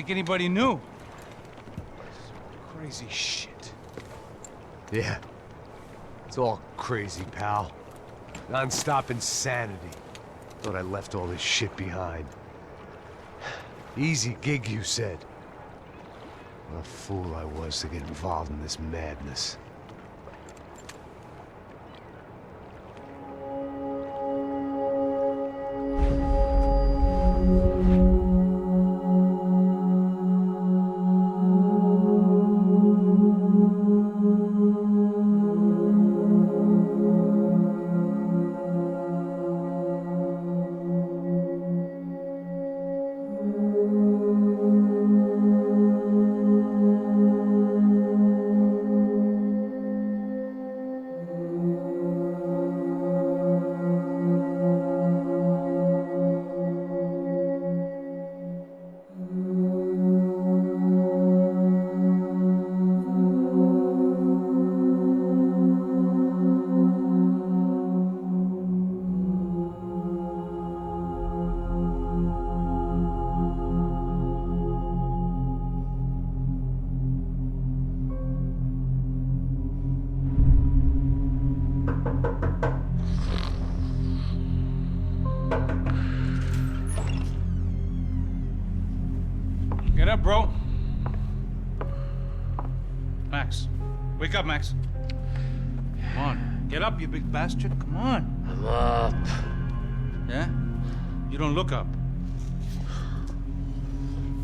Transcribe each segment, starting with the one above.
think anybody knew. Crazy shit. Yeah. It's all crazy, pal. Non-stop insanity. Thought I left all this shit behind. Easy gig, you said. What a fool I was to get involved in this madness. Get up, bro. Max. Wake up, Max. Come on. Get up, you big bastard. Come on. I'm up. Yeah? You don't look up.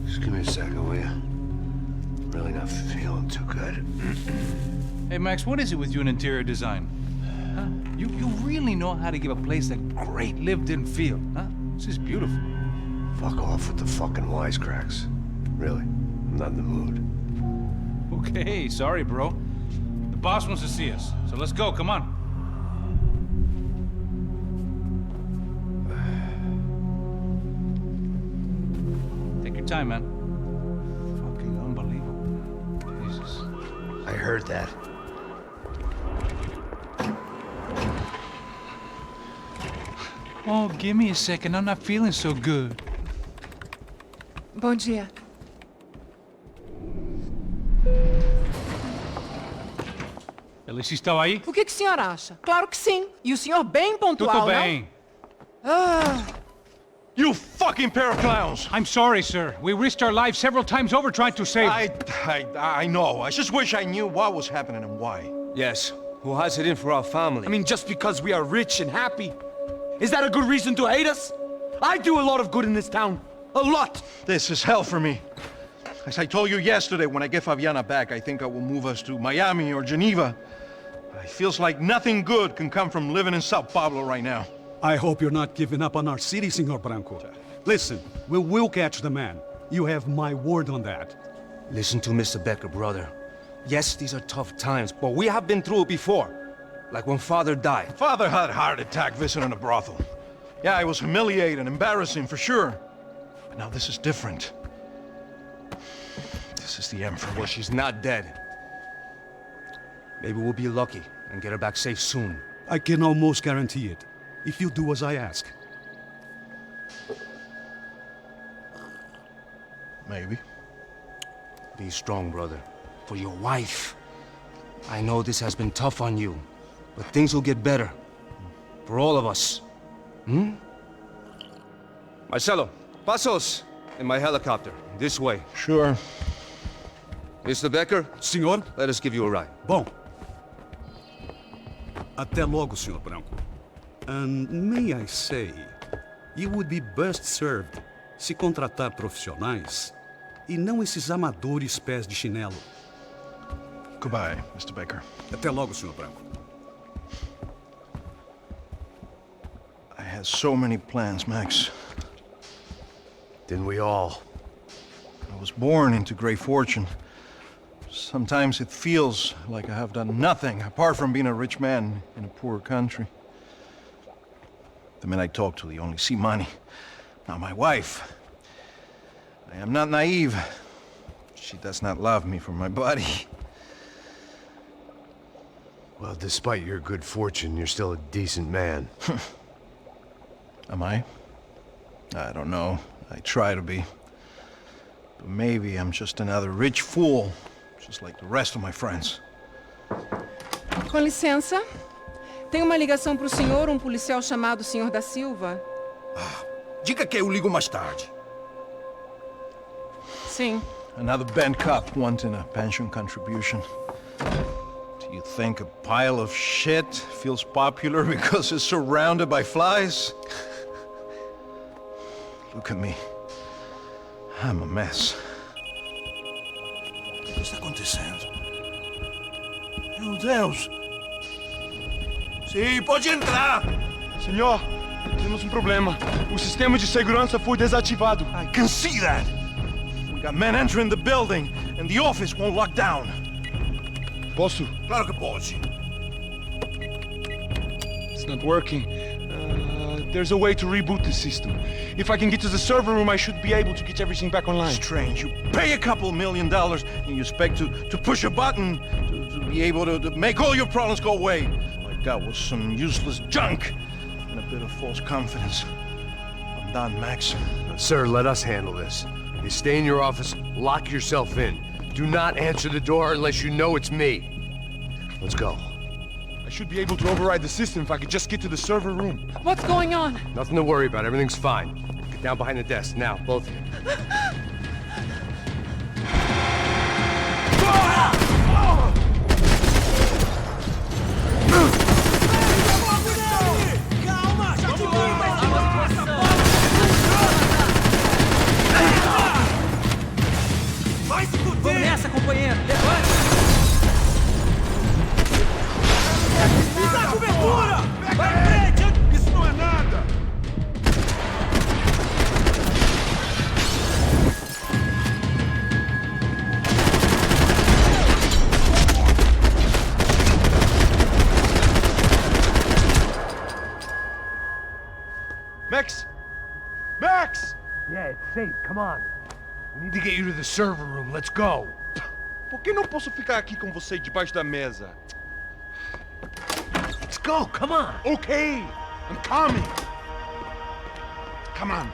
Just give me a second, will you? Really not feeling too good. Hey, Max, what is it with you and interior design? Huh? You really know how to give a place a great lived-in feel, huh? This is beautiful. Fuck off with the fucking wisecracks. Really, I'm not in the mood. Okay, sorry, bro. The boss wants to see us, so let's go, come on. Take your time, man. Fucking unbelievable. Jesus. I heard that. Oh, give me a second, I'm not feeling so good. Bom dia. Alice estava aí? O que o senhor acha? Claro que sim. E o senhor bem pontual, Tudo bem. não? Ah, You fucking pair of clowns! I'm sorry, sir. We risked our lives several times over trying to save... I know. I just wish I knew what was happening and why. Yes. Who has it in for our family? I mean, just because we are rich and happy, is that a good reason to hate us? I do a lot of good in this town. A lot! This is hell for me. As I told you yesterday, when I get Fabiana back, I think I will move us to Miami or Geneva. It feels like nothing good can come from living in Sao Paulo right now. I hope you're not giving up on our city, Senor Branco. Listen, we will catch the man. You have my word on that. Listen to Mr. Becker, brother. Yes, these are tough times, but we have been through it before. Like when Father died. Father had a heart attack visiting a brothel. Yeah, it was humiliating, embarrassing, for sure. But now this is different. This is the end for me. Well, she's not dead. Maybe we'll be lucky and get her back safe soon. I can almost guarantee it, if you do as I ask. Maybe. Be strong, brother. For your wife. I know this has been tough on you, but things will get better. For all of us. Hmm? Marcelo, pasos in my helicopter. This way. Sure. Mr. Becker, Senhor? let us give you a ride. Bom. Até logo, Senhor Branco. And may I say, you would be best served se contratar profissionais e não esses amadores pés de chinelo. Goodbye, Mr. Baker. Até logo, Senhor Branco. I had so many plans, Max. Didn't we all? I was born into great fortune. Sometimes it feels like I have done nothing apart from being a rich man in a poor country. The men I talk to, they only see money. Now my wife, I am not naive. She does not love me for my body. Well, despite your good fortune, you're still a decent man. Am I? I don't know. I try to be. But Maybe I'm just another rich fool, just like the rest of my friends. Com licença. Tem uma ligação para o senhor, um policial chamado Sr. da Silva? Diga que eu ligo mais tarde. Sim. Another band cop wanting a pension contribution. Do you think a pile of shit feels popular because it's surrounded by flies? Look at me. I'm a mess. O que está acontecendo? Meu Deus! Sim, pode entrar! Senhor, temos um problema. O sistema de segurança foi desativado. I can see that! We got men entering the building, and the office won't lock down. Posso? Claro que pode. It's not working. There's a way to reboot the system. If I can get to the server room, I should be able to get everything back online. Strange. You pay a couple $1 million, and you expect to push a button to be able to make all your problems go away. All I got was some useless junk and a bit of false confidence. I'm done, Max. Sir, let us handle this. You stay in your office, lock yourself in. Do not answer the door unless you know it's me. Let's go. I should be able to override the system if I could just get to the server room. What's going on? Nothing to worry about. Everything's fine. Get down behind the desk. Now, both of you. Vamos nessa, companheiro. Levante! Usa a cobertura! Vai em frente! Isso não é nada! Max! Max! Yeah, it's safe. Come on. We need to get you to the server room. Let's go. Por que não posso ficar aqui com você debaixo da mesa? Let's go. Come on. Okay, I'm coming. Come on.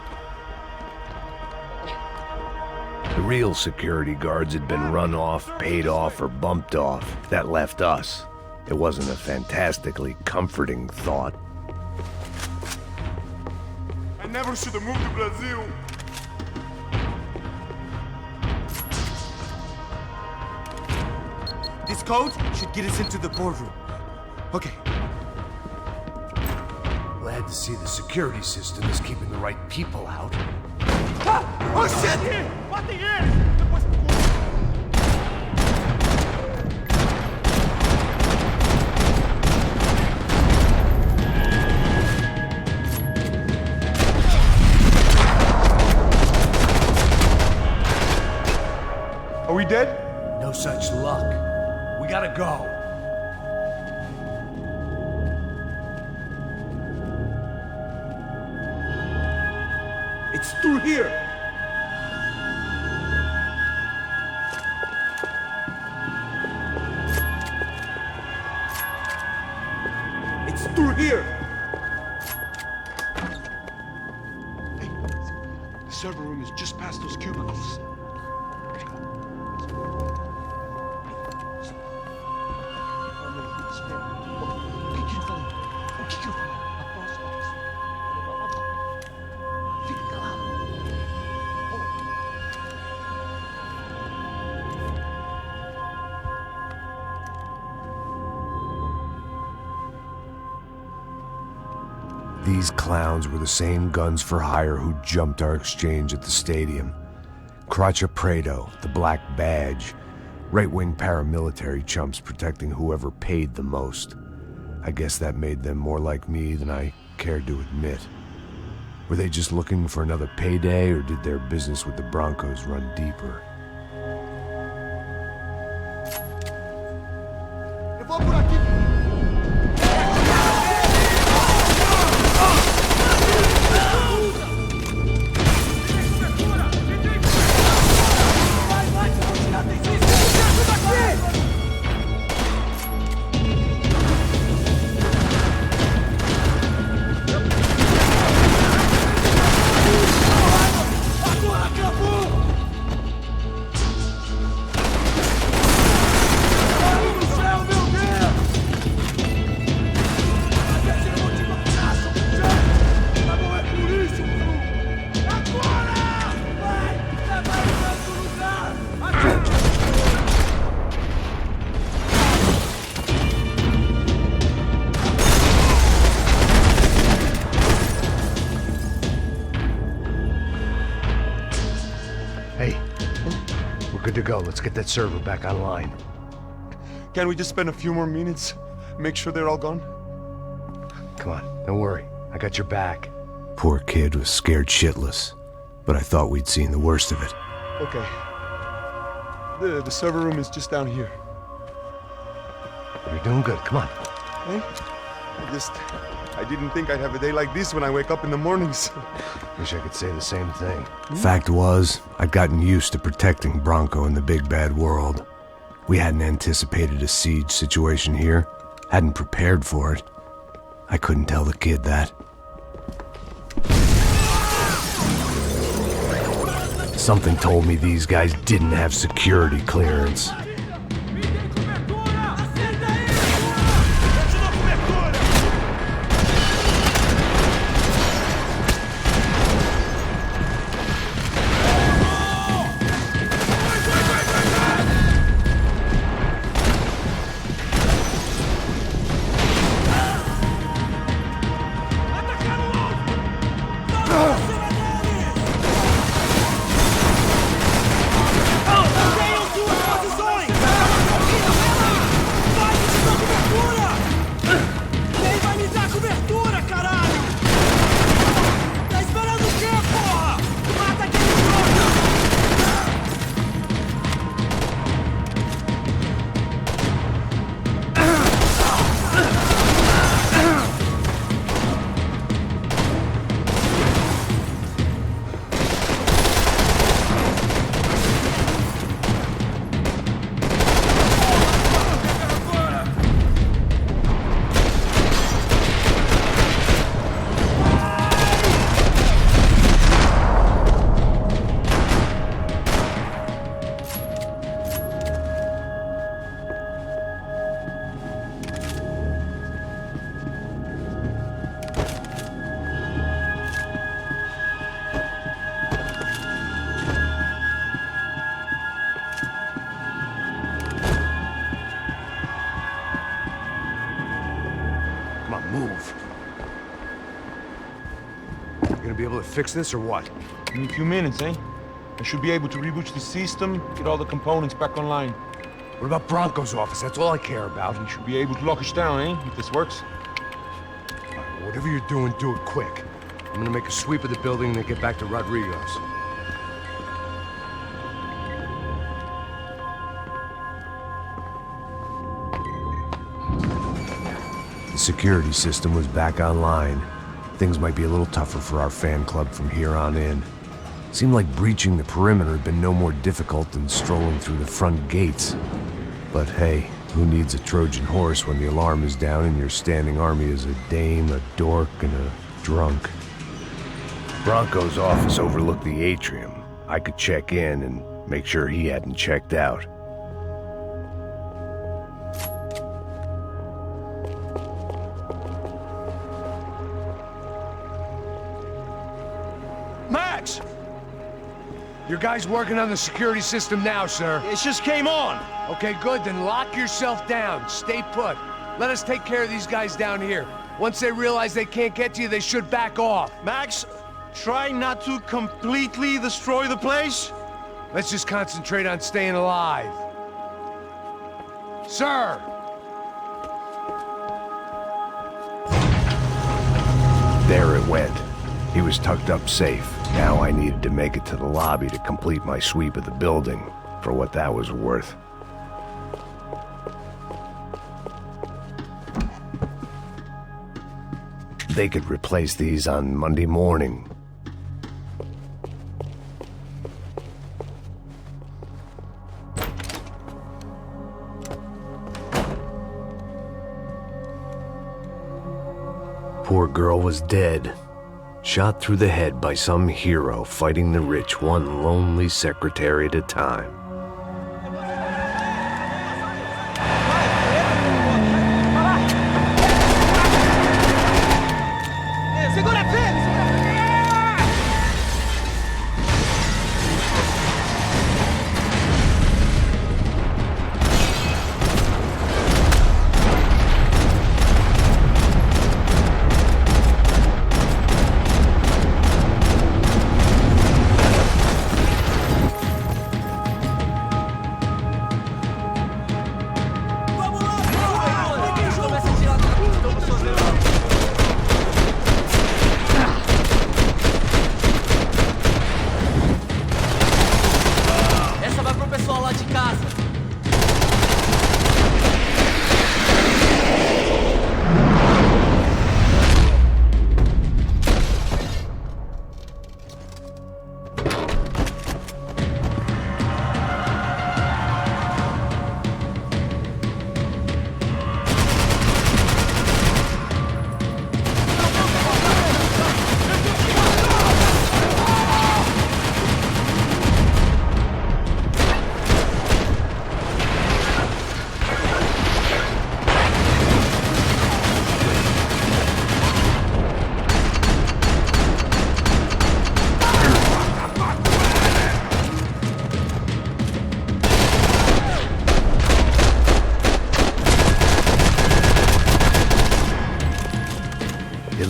The real security guards had been run off, paid off, or bumped off. That left us. It wasn't a fantastically comforting thought. I never should have moved to Brazil. This code should get us into the boardroom. Okay. Glad to see the security system is keeping the right people out. Oh shit! Bate ele! Depois Are we dead? No such luck. We gotta go. It's through here! It's through here! Hey, the server room is just past those cubicles. These clowns were the same guns for hire who jumped our exchange at the stadium. Crotcha Prado, the Black Badge, right-wing paramilitary chumps protecting whoever paid the most. I guess that made them more like me than I cared to admit. Were they just looking for another payday, or did their business with the Broncos run deeper? Eu vou por aqui! Hey, we're good to go. Let's get that server back online. Can't we just spend a few more minutes? Make sure they're all gone? Come on, don't worry. I got your back. Poor kid was scared shitless, but I thought we'd seen the worst of it. Okay. The server room is just down here. You're doing good. Come on. Hey? I didn't think I'd have a day like this when I wake up in the mornings. Wish I could say the same thing. Fact was, I'd gotten used to protecting Bronco in the big bad world. We hadn't anticipated a siege situation here, hadn't prepared for it. I couldn't tell the kid that. Something told me these guys didn't have security clearance. Fix this or what? In a few minutes, eh? I should be able to reboot the system, get all the components back online. What about Bronco's office? That's all I care about. You should be able to lock us down, eh? If this works. Whatever you're doing, do it quick. I'm gonna make a sweep of the building and then get back to Rodrigo's. The security system was back online. Things might be a little tougher for our fan club from here on in. Seemed like breaching the perimeter had been no more difficult than strolling through the front gates. But hey, who needs a Trojan horse when the alarm is down and your standing army is a dame, a dork, and a drunk? Bronco's office overlooked the atrium. I could check in and make sure he hadn't checked out. Max! Your guy's working on the security system now, sir. It just came on. Okay, good. Then lock yourself down. Stay put. Let us take care of these guys down here. Once they realize they can't get to you, they should back off. Max, try not to completely destroy the place. Let's just concentrate on staying alive. Sir! There it went. He was tucked up safe. Now I needed to make it to the lobby to complete my sweep of the building, for what that was worth. They could replace these on Monday morning. Poor girl was dead. Shot through the head by some hero fighting the rich one lonely secretary at a time.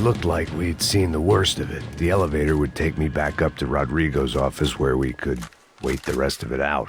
looked like we'd seen the worst of it. The elevator would take me back up to Rodrigo's office where we could wait the rest of it out.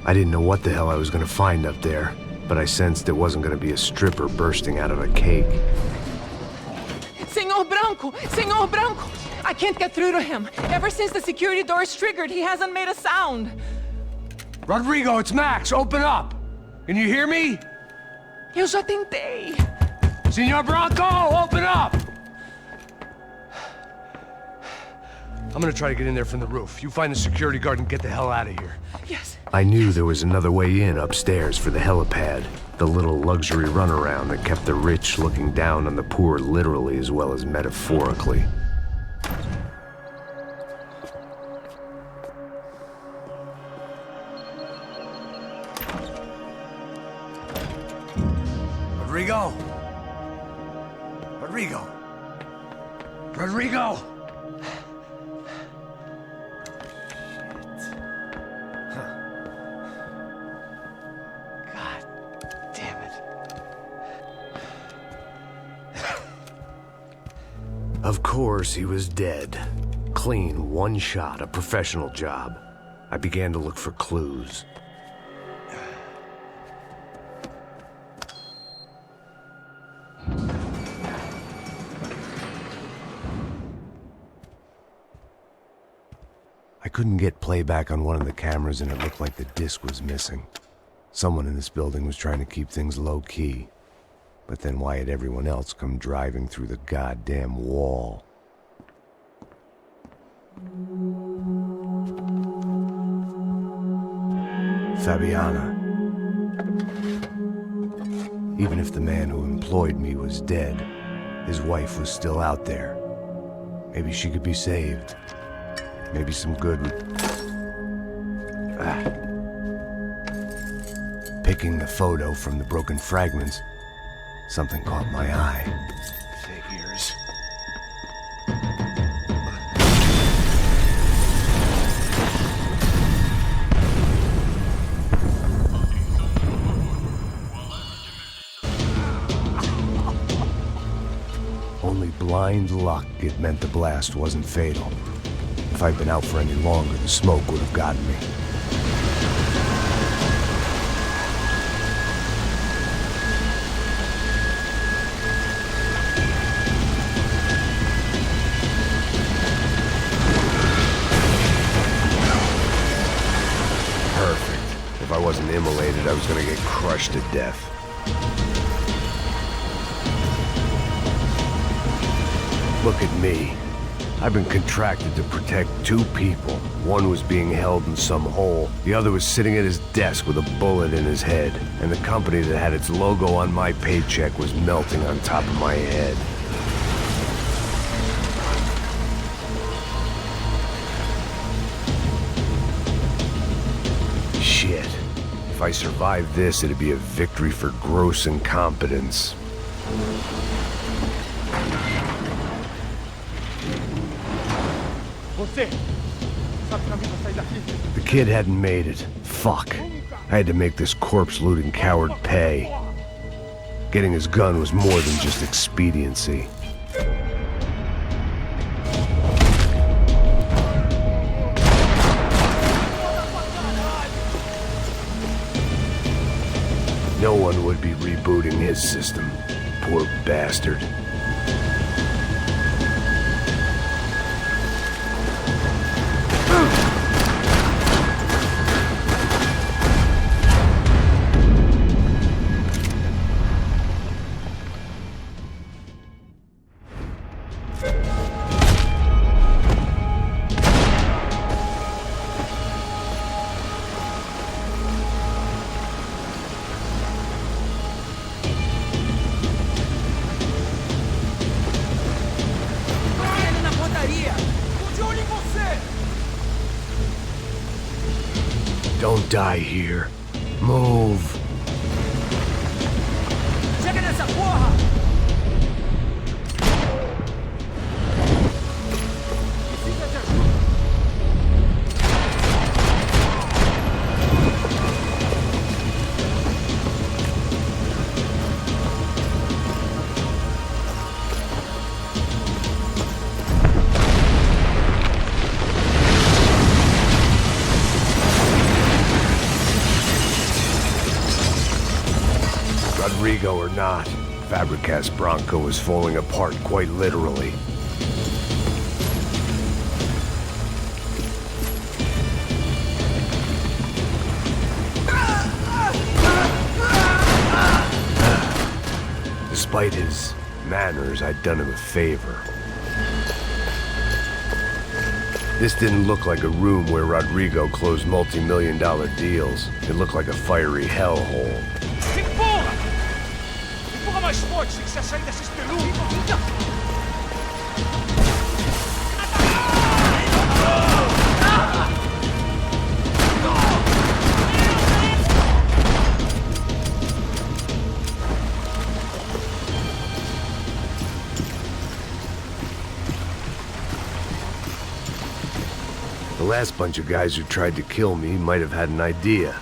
I didn't know what the hell I was gonna find up there, but I sensed it wasn't gonna be a stripper bursting out of a cake. Senor Branco! Senor Branco! I can't get through to him. Ever since the security door is triggered, he hasn't made a sound. Rodrigo, it's Max! Open up! Can you hear me? Eu já tentei. Senor Branco, open up! I'm gonna try to get in there from the roof. You find the security guard and get the hell out of here. Yes. I knew there was another way in upstairs for the helipad, the little luxury runaround that kept the rich looking down on the poor literally as well as metaphorically. Rodrigo! Rodrigo! Rodrigo! Of course, he was dead. Clean, one shot, a professional job. I began to look for clues. I couldn't get playback on one of the cameras and it looked like the disc was missing. Someone in this building was trying to keep things low-key. But then why had everyone else come driving through the goddamn wall? Fabiana. Even if the man who employed me was dead, his wife was still out there. Maybe she could be saved. Maybe some good would... Picking the photo from the broken fragments, something caught my eye. Figures. Only blind luck it meant the blast wasn't fatal. If I'd been out for any longer, the smoke would have gotten me. If I wasn't immolated, I was gonna get crushed to death. Look at me. I've been contracted to protect two people. One was being held in some hole. The other was sitting at his desk with a bullet in his head. And the company that had its logo on my paycheck was melting on top of my head. Shit. If I survived this, it'd be a victory for gross incompetence. The kid hadn't made it. Fuck. I had to make this corpse-looting coward pay. Getting his gun was more than just expediency. No one would be rebooting his system. Poor bastard. die here. Move. Chega nessa porra! Precisa de ajuda. Rodrigo or not, Fabregas Bronco was falling apart quite literally. Despite his manners, I'd done him a favor. This didn't look like a room where Rodrigo closed multi-million-dollar deals. It looked like a fiery hellhole. Empurra! Empurra mais forte, se quiser sair dessa espelunca. The last bunch of guys who tried to kill me might have had an idea.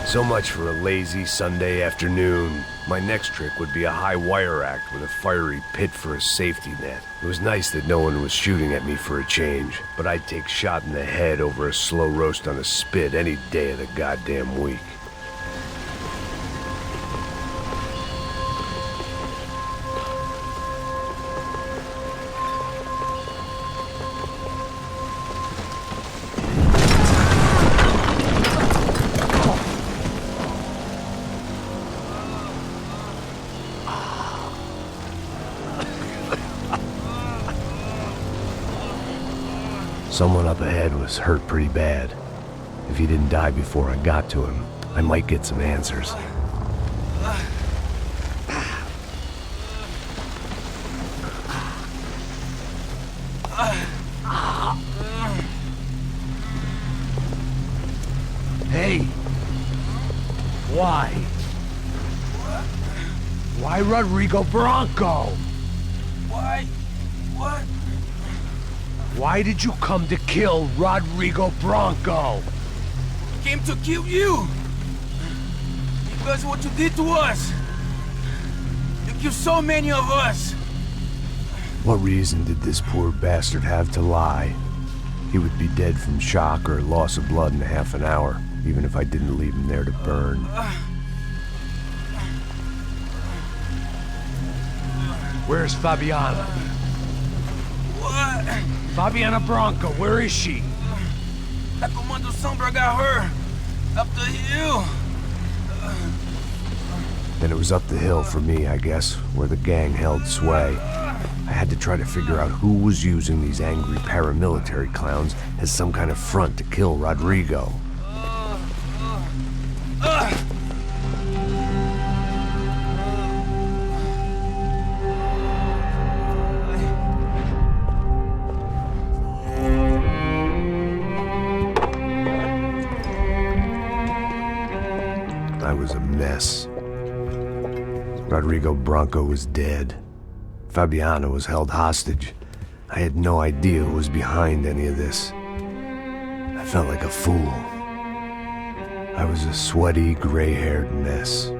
So much for a lazy Sunday afternoon. My next trick would be a high wire act with a fiery pit for a safety net. It was nice that no one was shooting at me for a change, but I'd take shot in the head over a slow roast on a spit any day of the goddamn week. Someone up ahead was hurt pretty bad. If he didn't die before I got to him, I might get some answers. Hey! Why? Why Rodrigo Bronco? Why? What? Why did you come to kill Rodrigo Bronco? Came to kill you! Because of what you did to us! You killed so many of us! What reason did this poor bastard have to lie? He would be dead from shock or loss of blood in half an hour, even if I didn't leave him there to burn. Where's Fabiana? What? Fabiana Bronco, where is she? That Commando Sombra got her! Up the hill! Then it was up the hill for me, I guess, where the gang held sway. I had to try to figure out who was using these angry paramilitary clowns as some kind of front to kill Rodrigo. I was a mess. Rodrigo Bronco was dead. Fabiana was held hostage. I had no idea who was behind any of this. I felt like a fool. I was a sweaty, gray-haired mess.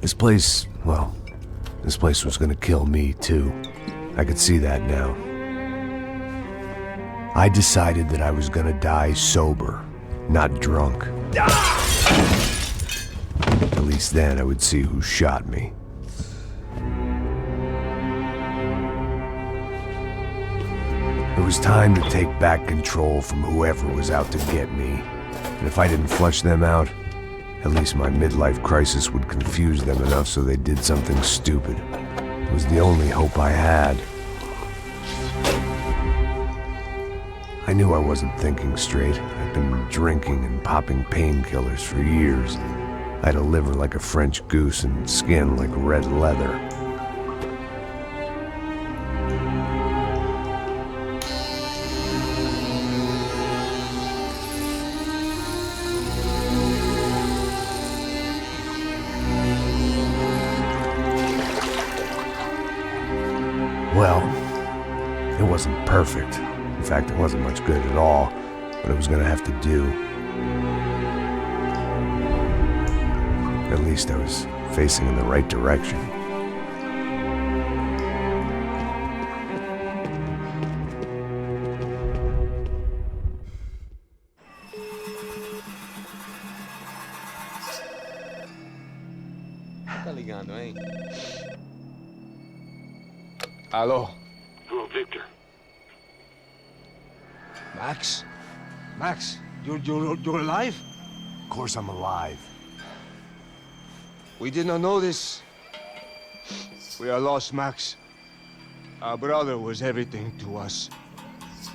This place, well, this place was gonna kill me too. I could see that now. I decided that I was gonna die sober, not drunk. At least then I would see who shot me. It was time to take back control from whoever was out to get me. And if I didn't flush them out, at least my midlife crisis would confuse them enough so they did something stupid. It was the only hope I had. I knew I wasn't thinking straight. I'd been drinking and popping painkillers for years. I had a liver like a French goose and skin like red leather. Well, it wasn't perfect. In fact, it wasn't much good at all, but it was gonna have to do. At least I was facing in the right direction. Tá ligando, hein? Alô? Hello, Victor. Max? Max, you're alive? Of course I'm alive. We did not know this. We are lost, Max. Our brother was everything to us.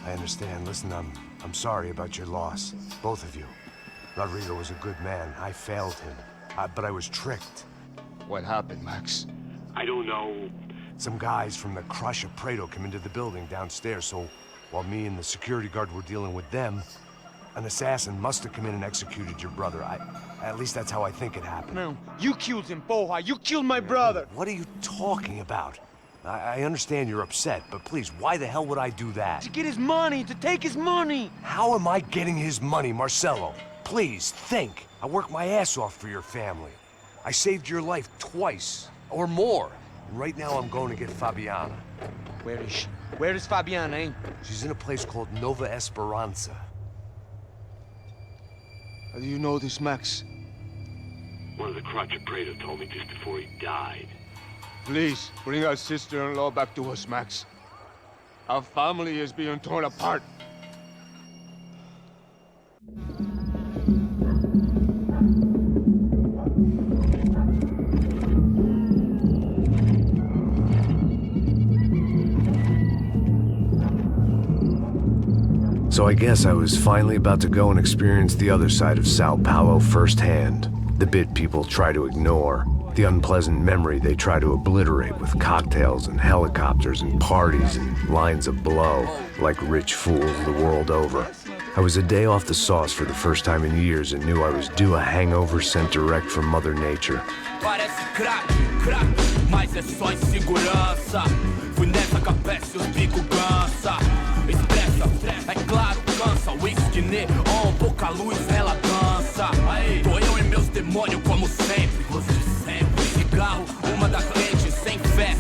I understand. Listen, I'm sorry about your loss. Both of you. Rodrigo was a good man. I failed him. But I was tricked. What happened, Max? I don't know. Some guys from the Crush of Prado came into the building downstairs, so while me and the security guard were dealing with them, an assassin must have come in and executed your brother. At least that's how I think it happened. No, you killed him, Porra. You killed my brother. What are you talking about? I understand you're upset, but please, why the hell would I do that? To get his money, to take his money. How am I getting his money, Marcelo? Please, think. I worked my ass off for your family. I saved your life twice, or more. And right now I'm going to get Fabiana. Where is she? Where is Fabiana, eh? She's in a place called Nova Esperanza. How do you know this, Max? One of the Crotch of Prado told me just before he died. Please, bring our sister-in-law back to us, Max. Our family is being torn apart. So I guess I was finally about to go and experience the other side of Sao Paulo firsthand. The bit people try to ignore. The unpleasant memory they try to obliterate with cocktails and helicopters and parties and lines of blow, like rich fools the world over. I was a day off the sauce for the first time in years and knew I was due a hangover sent direct from Mother Nature. Parece crack, mas é só insegurança. Fui nessa capeste, os bico cansa. Expressa, é claro, cansa. Whisky neon, pouca luz, ela dança. Tô eu e meus demônios como sempre. Você sempre. Cigarro, uma das lentes, sem fé.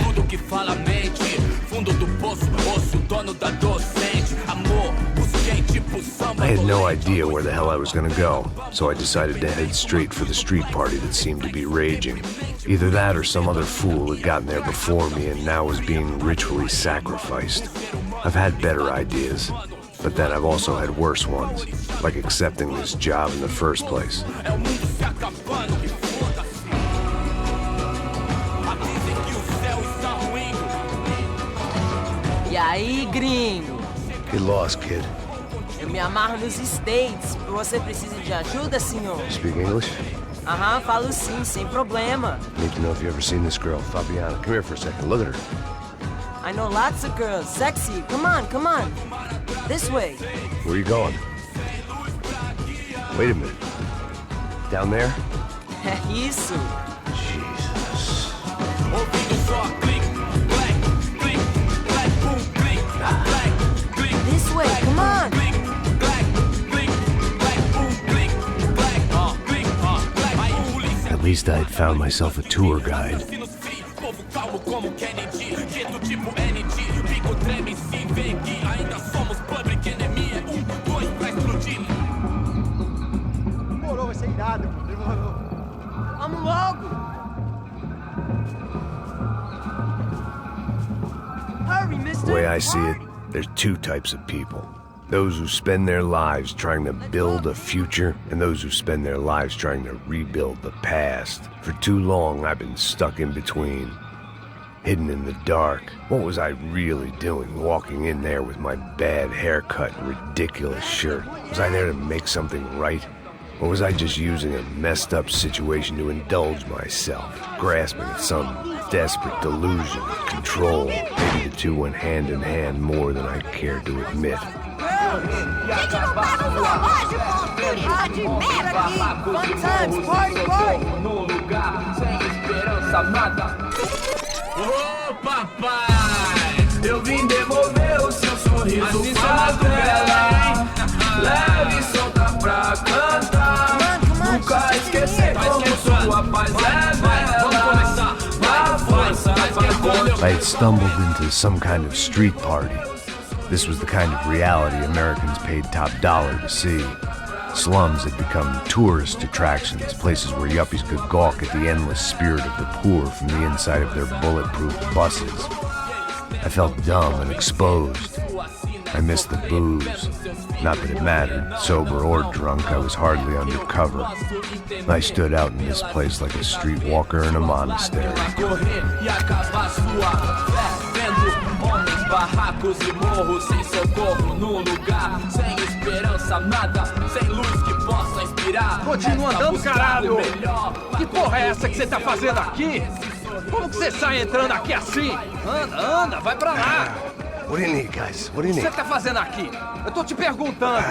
Tudo que fala mente. Fundo do poço, osso, dono da docente. Amor, busquei tipo samba. I had no idea where the hell I was gonna go, so I decided to head straight for the street party that seemed to be raging. Either that or some other fool had gotten there before me and now was being ritually sacrificed. I've had better ideas, but then I've also had worse ones, like accepting this job in the first place. E aí, gringo? Get lost, kid. Eu me amarro nos States. Você precisa de ajuda, senhor? Speak English? Aham, falo sim, sem problema. Need to know if you've ever seen this girl, Fabiana. Come here for a second. Look at her. I know lots of girls. Sexy. Come on, come on. This way. Where are you going? Wait a minute. Down there? Isso. Jesus. This way, come on. At least I had found myself a tour guide. I see it, there's two types of people. Those who spend their lives trying to build a future, and those who spend their lives trying to rebuild the past. For too long, I've been stuck in between. Hidden in the dark. What was I really doing walking in there with my bad haircut and ridiculous shirt? Was I there to make something right? Or was I just using a messed up situation to indulge myself, grasping at some desperate delusion of control? Maybe the two went hand in hand more than I cared to admit. Gente, não tá no zoológico! Turista de merda aqui! Fun times, party, party! No lugar, sem esperança, nada. Ô papai, eu vim devolver o seu sorriso pra dela. Leve e solta pra cantar. Nunca esquecer como sua paz é bela. Na força, I had stumbled into some kind of street party. This was the kind of reality Americans paid top dollar to see. Slums had become tourist attractions, places where yuppies could gawk at the endless spirit of the poor from the inside of their bulletproof buses. I felt dumb and exposed. I missed the booze. Not that it mattered, sober or drunk, I was hardly undercover. I stood out in this place like a streetwalker in a monastery. Barracos e morros sem socorro num lugar sem esperança, nada, sem luz que possa inspirar. Continua andando, caralho! Que porra é essa que você tá fazendo aqui? Como que você sai entrando aqui assim? Anda, anda, vai pra lá! What do you need, guys? What do you O que need? você tá fazendo aqui? Eu tô te perguntando.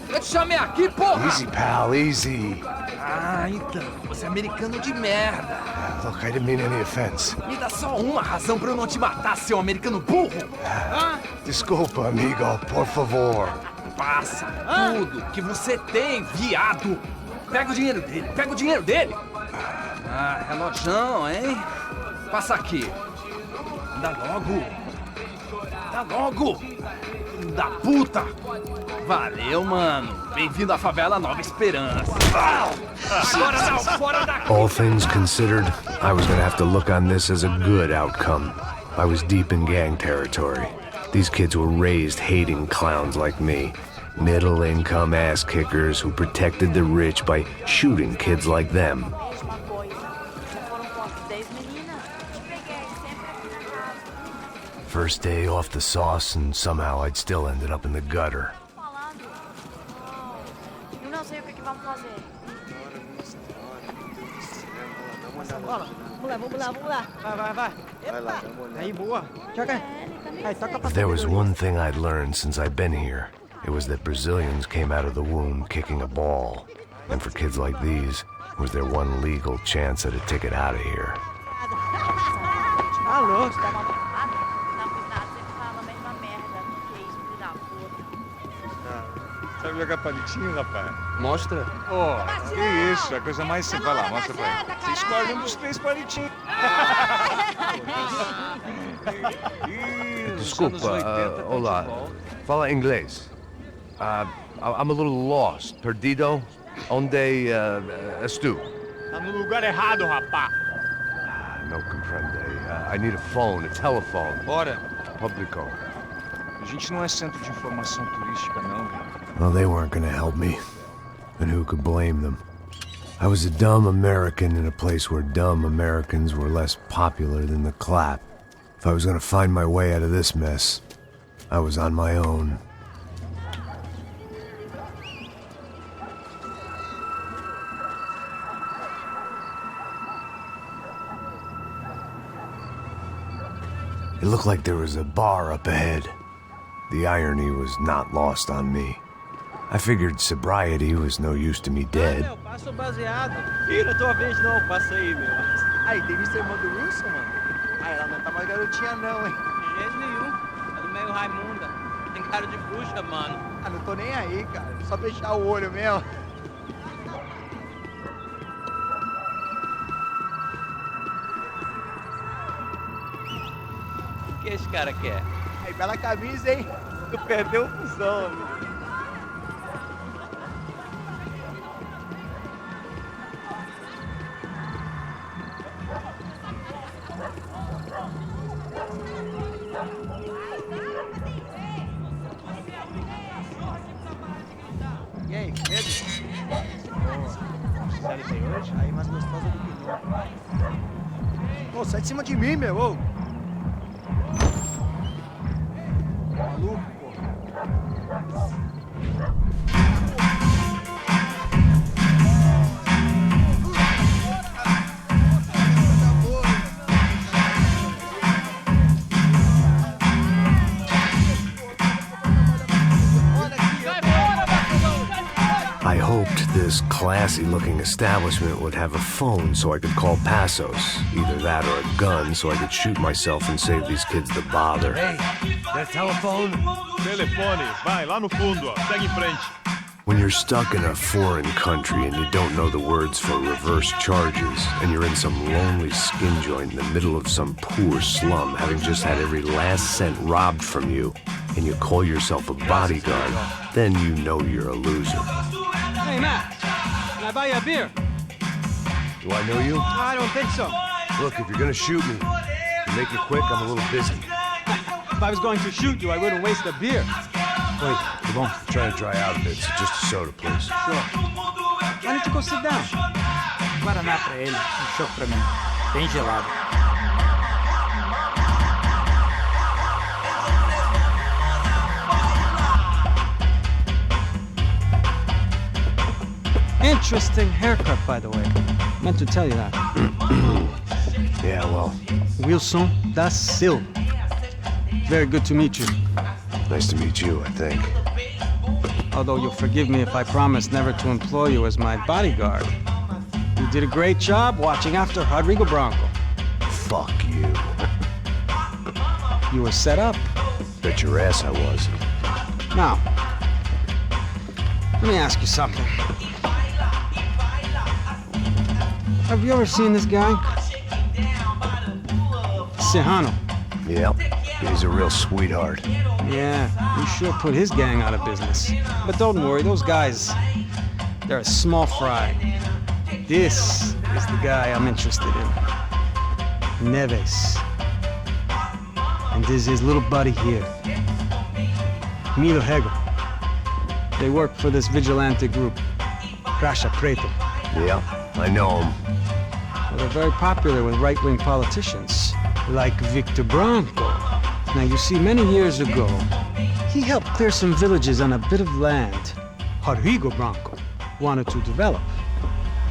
Eu te chamei aqui, porra! Easy, pal, easy. Ah, então, você é americano de merda. Look, I didn't mean any offense. Me dá só uma razão pra eu não te matar, seu americano burro. Desculpa, amigo, por favor. Passa tudo que você tem, viado. Pega o dinheiro dele, pega o dinheiro dele. Ah, relojão, hein? Passa aqui. Dá logo. Dá logo. Filho da puta. Valeu, mano. Bem-vindo à favela Nova Esperança. Agora não, fora daqui. All things considered, I was gonna have to look on this as a good outcome. I was deep in gang territory. These kids were raised hating clowns like me. Middle-income ass-kickers who protected the rich by shooting kids like them. First day off the sauce, and somehow I'd still ended up in the gutter. Eu não sei o que vamos fazer. Vamos lá. Vai. Aí, boa. Joga. Aí, toca pra If there was one thing I'd learned since I'd been here, it was that Brazilians came out of the womb kicking a ball. And for kids like these, was their one legal chance at a ticket out of here. Alô? Sabe jogar palitinho, rapaz? Mostra. Oh, que isso, é a coisa mais simples. Vai lá, mostra pra ele. Você escolhe um dos 3 palitinhos. Desculpa, olá. Fala inglês. I'm a little lost. Perdido? Onde estou? Tá no lugar errado, rapá. No comprende. I need a phone, a telephone. Bora. Publico. A gente não é centro de informação turística, não, velho. Well, they weren't gonna help me. And who could blame them? I was a dumb American in a place where dumb Americans were less popular than the clap. If I was gonna find my way out of this mess, I was on my own. It looked like there was a bar up ahead. The irony was not lost on me. I figured sobriety was no use to me dead. Meu, passa o baseado. Ih, não é tua vez não, passa aí, meu. Aí, tem visto a irmã do Wilson, mano? Ah, ela não tá mais garotinha não, hein? De jeito nenhum. É do meio Raimunda. Tem cara de bruxa, mano. Ah, não tô nem aí, cara. Só fechar o olho mesmo. O que esse cara quer? Aí, bela camisa, hein? Tu perdeu o fusão, amigo. E aí, com medo? Sério, tem hoje? Aí, mais gostosa do que nunca. Ô, sai de cima de mim, meu! Ô. Maluco, pô. I hoped this classy-looking establishment would have a phone so I could call Passos. Either that or a gun so I could shoot myself and save these kids the bother. Hey, that telephone? Telefone, vai, lá no fundo, ó. Segue em frente. When you're stuck in a foreign country and you don't know the words for reverse charges, and you're in some lonely skin joint in the middle of some poor slum, having just had every last cent robbed from you, and you call yourself a bodyguard, then you know you're a loser. Hey, Matt, can I buy you a beer? Do I know you? I don't think so. Look, if you're gonna shoot me, make it quick, I'm a little busy. If I was going to shoot you, I wouldn't waste a beer. Wait, come on. I'm trying to dry out a bit, so just a soda, please. Sure. Why don't you go sit down? Guaraná pra ele, chopp pra mim. Bem gelado. Interesting haircut, by the way. Meant to tell you that. Yeah, well. Wilson da Silva. Very good to meet you. Nice to meet you, I think. Although you'll forgive me if I promise never to employ you as my bodyguard. You did a great job watching after Rodrigo Branco. Fuck you. You were set up. Bet your ass I was. Now, let me ask you something. Have you ever seen this guy? Serrano. Yep. He's a real sweetheart. Yeah, you sure put his gang out of business. But don't worry, those guys, they're a small fry. This is the guy I'm interested in. Neves. And this is his little buddy here. Milo Hegel. They work for this vigilante group, Crasha Preto. Yeah, I know him. Well, they're very popular with right-wing politicians, like Victor Branco. Now, you see, many years ago, he helped clear some villages on a bit of land Rodrigo Branco wanted to develop.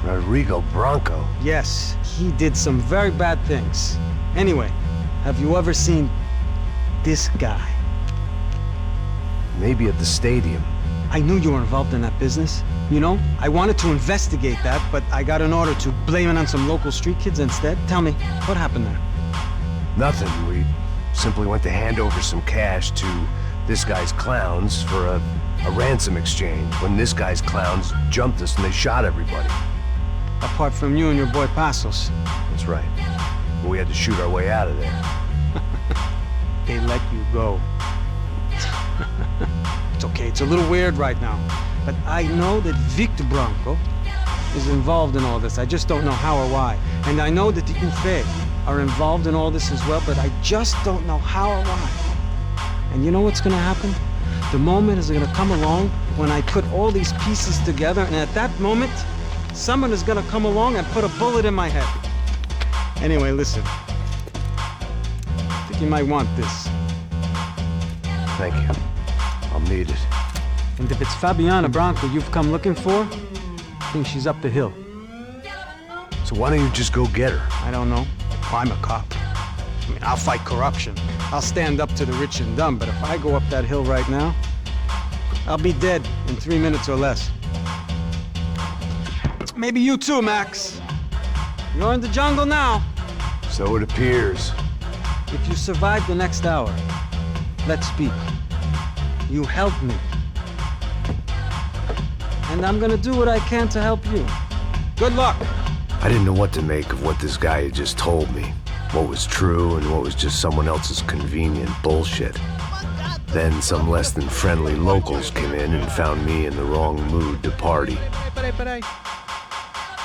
Rodrigo Branco? Yes, he did some very bad things. Anyway, have you ever seen this guy? Maybe at the stadium. I knew you were involved in that business. You know, I wanted to investigate that, but I got an order to blame it on some local street kids instead. Tell me, what happened there? Nothing. We simply went to hand over some cash to this guy's clowns for a ransom exchange when this guy's clowns jumped us and they shot everybody. Apart from you and your boy Passos. That's right. We had to shoot our way out of there. They let you go. It's okay, it's a little weird right now. But I know that Victor Branco is involved in all this. I just don't know how or why. And I know that the UFE are involved in all this as well, but I just don't know how or why. And you know what's gonna happen? The moment is gonna come along when I put all these pieces together, and at that moment, someone is gonna come along and put a bullet in my head. Anyway, listen. I think you might want this. Thank you. I'll need it. And if it's Fabiana Branco you've come looking for, I think she's up the hill. So why don't you just go get her? I don't know. I'm a cop. I mean, I'll fight corruption. I'll stand up to the rich and dumb, but if I go up that hill right now, I'll be dead in 3 minutes or less. Maybe you too, Max. You're in the jungle now. So it appears. If you survive the next hour, let's speak. You help me. And I'm gonna do what I can to help you. Good luck. I didn't know what to make of what this guy had just told me. What was true and what was just someone else's convenient bullshit. Then some less than friendly locals came in and found me in the wrong mood to party. Peraí.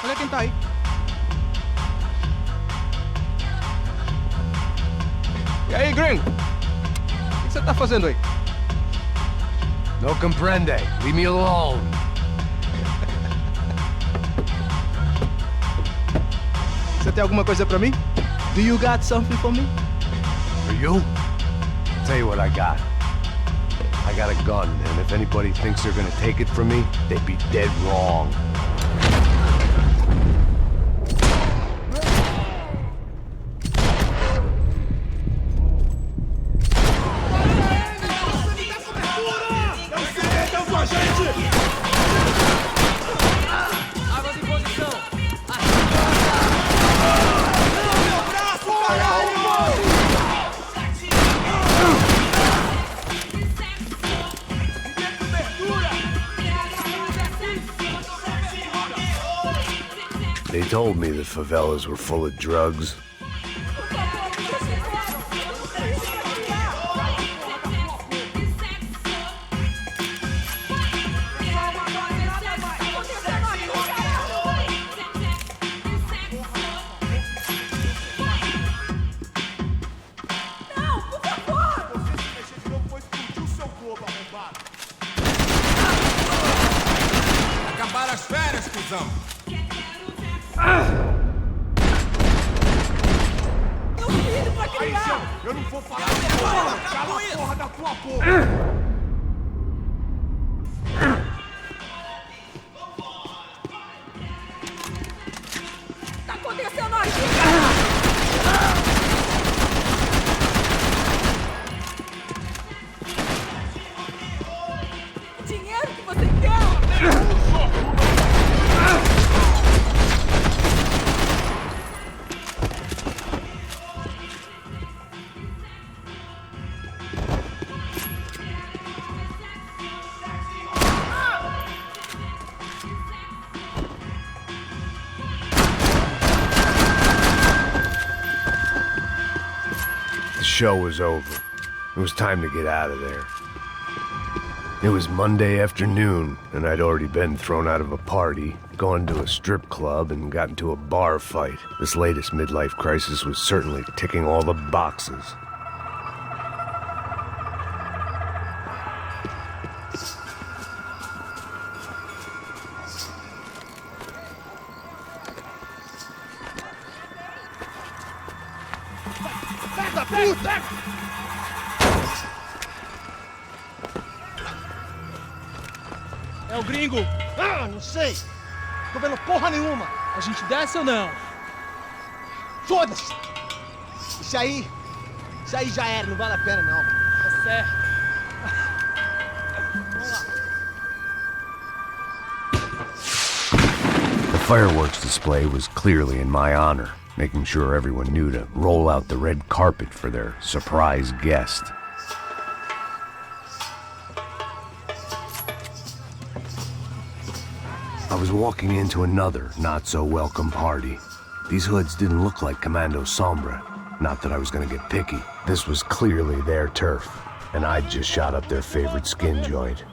Olha quem tá aí. E aí, gringo? O que você tá fazendo aí? No comprende. Leave me alone. tem alguma coisa pra mim? Do you got something for me? For you? Tell you what I got. I got a gun, and if anybody thinks they're gonna take it from me, they'd be dead wrong. They told me the favelas were full of drugs. Acabaram as férias, cuzão! Meu filho, pra criar! Eu não vou falar porra! Cala a porra da tua boca! Tá acontecendo aqui! O dinheiro que você quer! The show was over. It was time to get out of there. It was Monday afternoon, and I'd already been thrown out of a party, gone to a strip club, and got into a bar fight. This latest midlife crisis was certainly ticking all the boxes. Puta! É o gringo! Ah, não sei! Tô vendo porra nenhuma! A gente desce ou não? Foda-se! Isso aí já era, não vale a pena não. Tá certo. Vamos lá. The fireworks display was clearly in my honor, making sure everyone knew to roll out the red carpet for their surprise guest. I was walking into another not-so-welcome party. These hoods didn't look like Commando Sombra. Not that I was gonna get picky. This was clearly their turf, and I'd just shot up their favorite skin joint.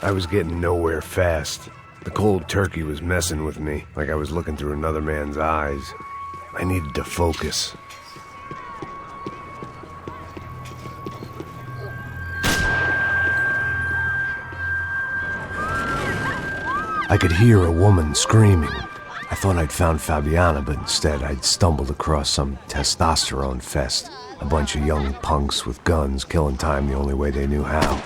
I was getting nowhere fast. The cold turkey was messing with me, like I was looking through another man's eyes. I needed to focus. I could hear a woman screaming. I thought I'd found Fabiana, but instead I'd stumbled across some testosterone fest. A bunch of young punks with guns killing time the only way they knew how.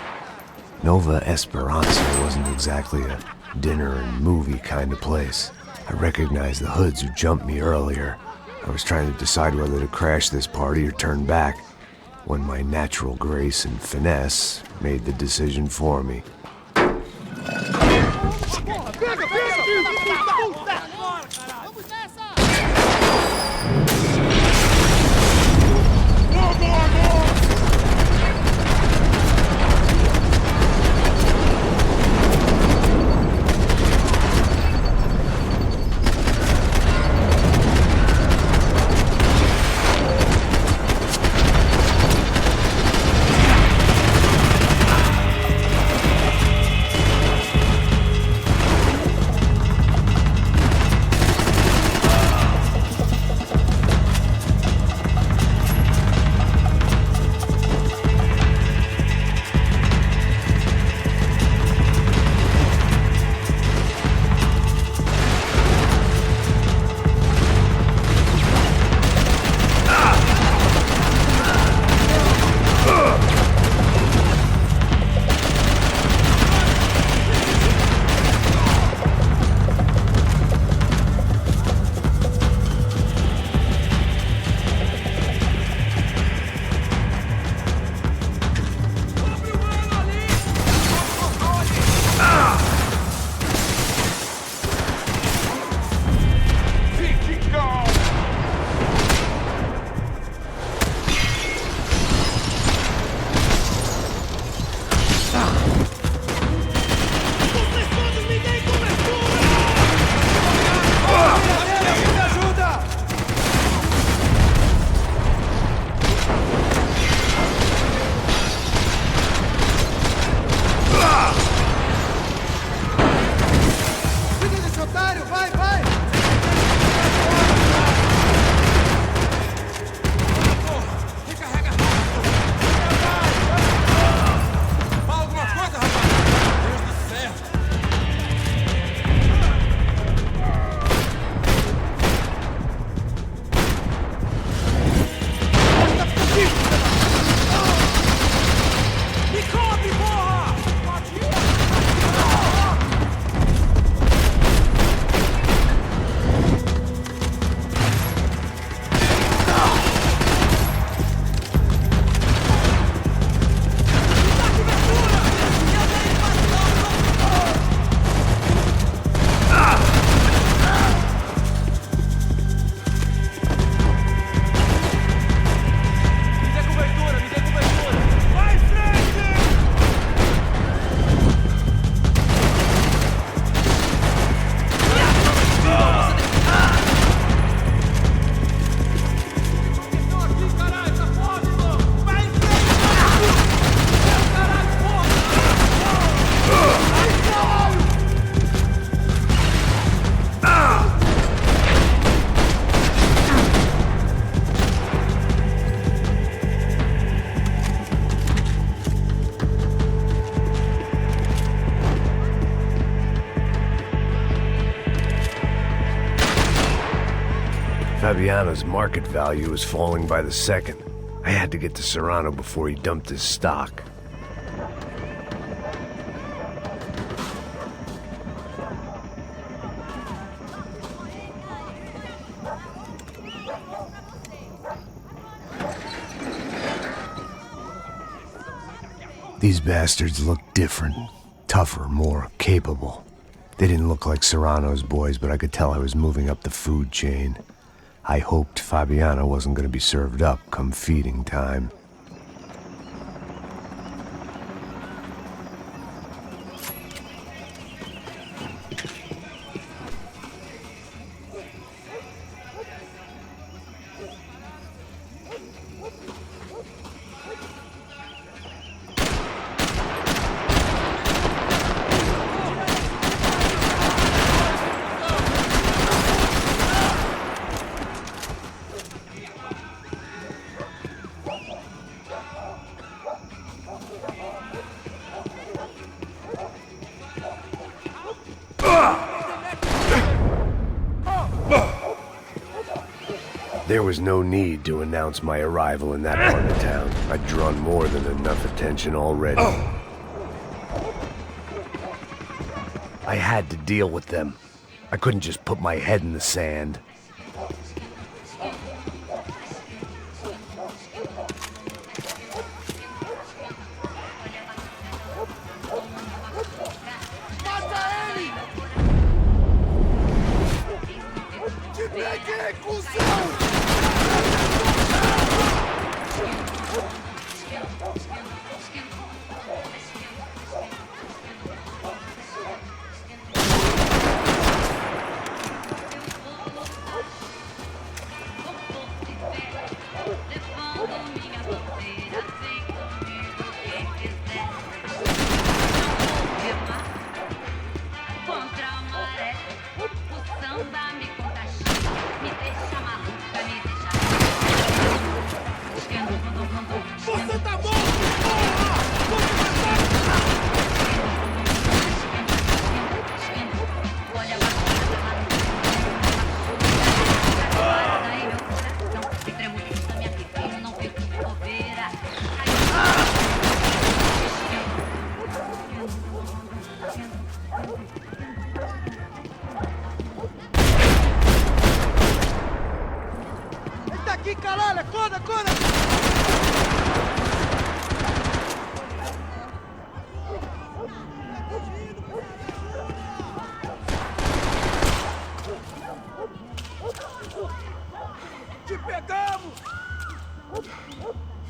Nova Esperanza wasn't exactly a dinner and movie kind of place. I recognized the hoods who jumped me earlier. I was trying to decide whether to crash this party or turn back, when my natural grace and finesse made the decision for me. Fabiano's market value was falling by the second. I had to get to Serrano before he dumped his stock. These bastards looked different, tougher, more capable. They didn't look like Serrano's boys, but I could tell I was moving up the food chain. I hoped Fabiana wasn't going to be served up come feeding time. There was no need to announce my arrival in that part of town. I'd drawn more than enough attention already. I had to deal with them. I couldn't just put my head in the sand.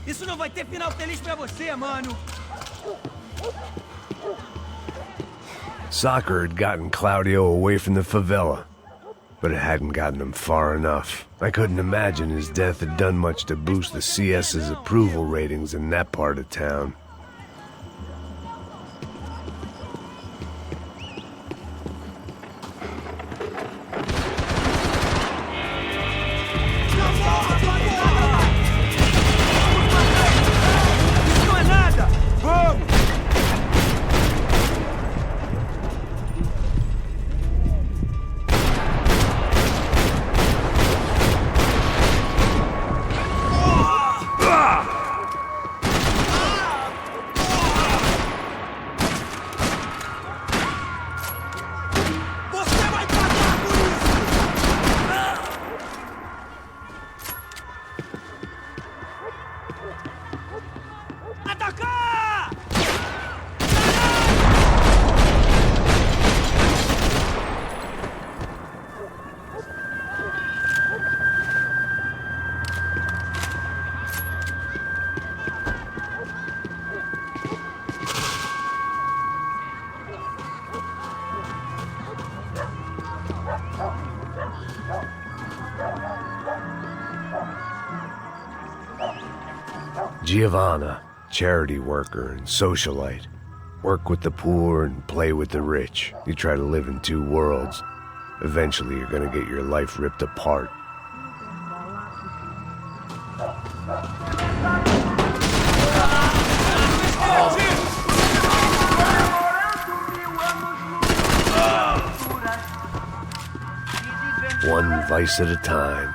Isso não vai ter final feliz pra você, mano. Soccer had gotten Claudio away from the favela, but it hadn't gotten him far enough. I couldn't imagine his death had done much to boost the CS's approval ratings in that part of town. Giovanna, charity worker and socialite. Work with the poor and play with the rich. You try to live in two worlds. Eventually you're gonna get your life ripped apart. One vice at a time.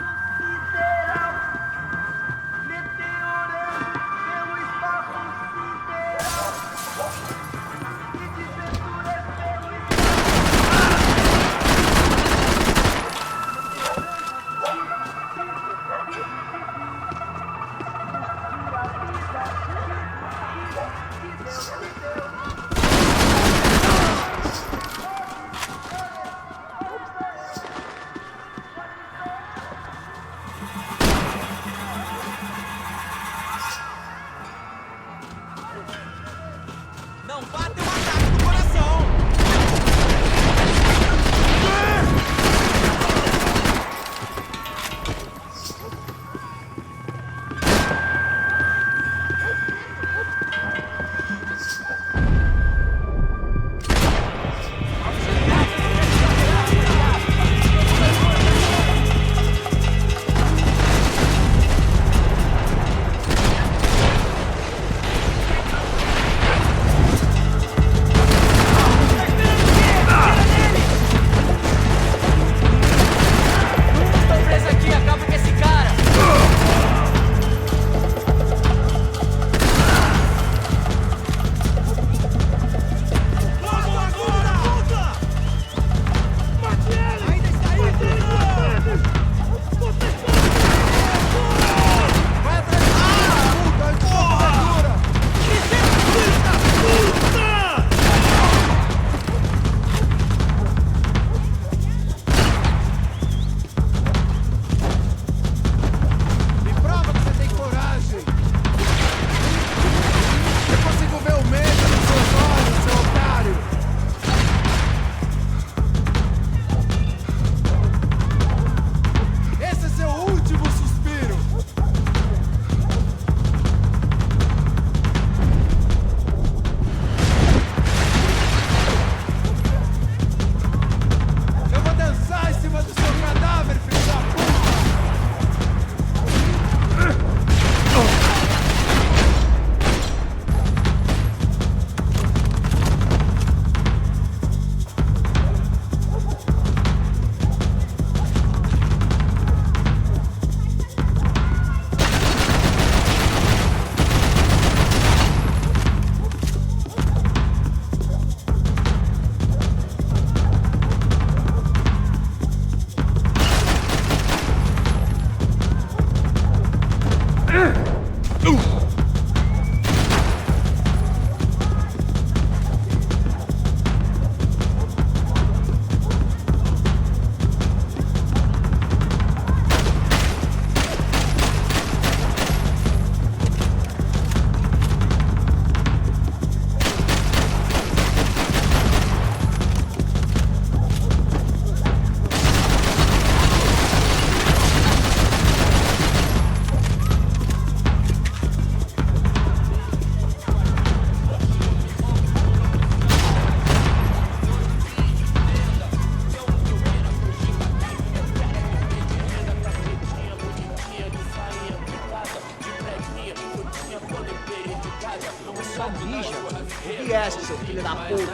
podcast, seu filho da puta.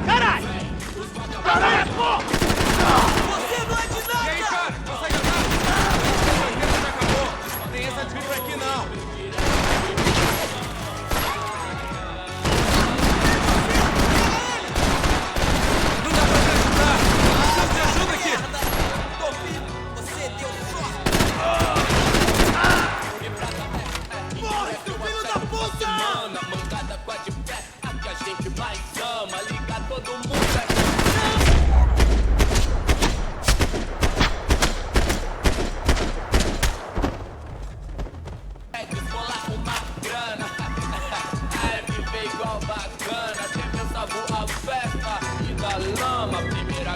Caralho! Caralho, porra! Você não é de nada! E aí, cara? Consegue andar? A guerra já acabou. Não tem essa desvio por aqui, não.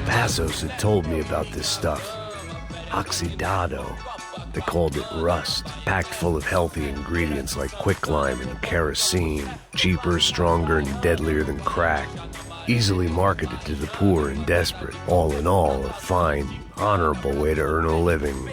Passos had told me about this stuff. Oxidado. They called it rust, packed full of healthy ingredients like quicklime and kerosene, cheaper, stronger, and deadlier than crack. Easily marketed to the poor and desperate. All in all, a fine, honorable way to earn a living.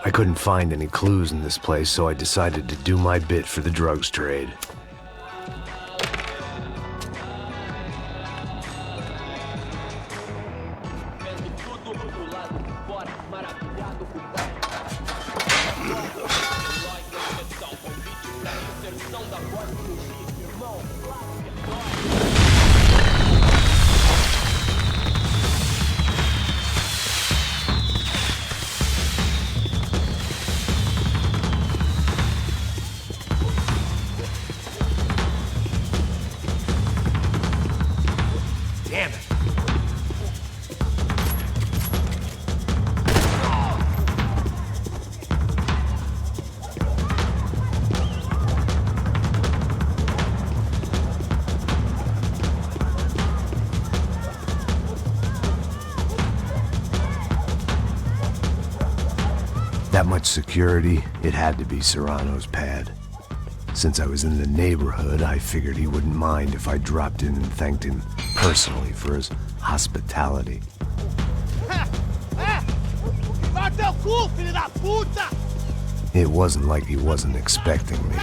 I couldn't find any clues in this place, so I decided to do my bit for the drugs trade. That much security, it had to be Serrano's pad. Since I was in the neighborhood, I figured he wouldn't mind if I dropped in and thanked him personally for his hospitality. It wasn't like he wasn't expecting me.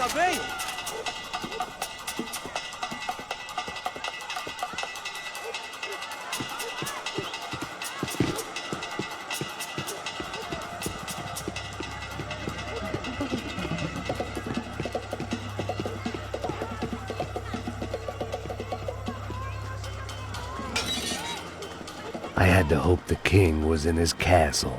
Lá vem! I had to hope the king was in his castle.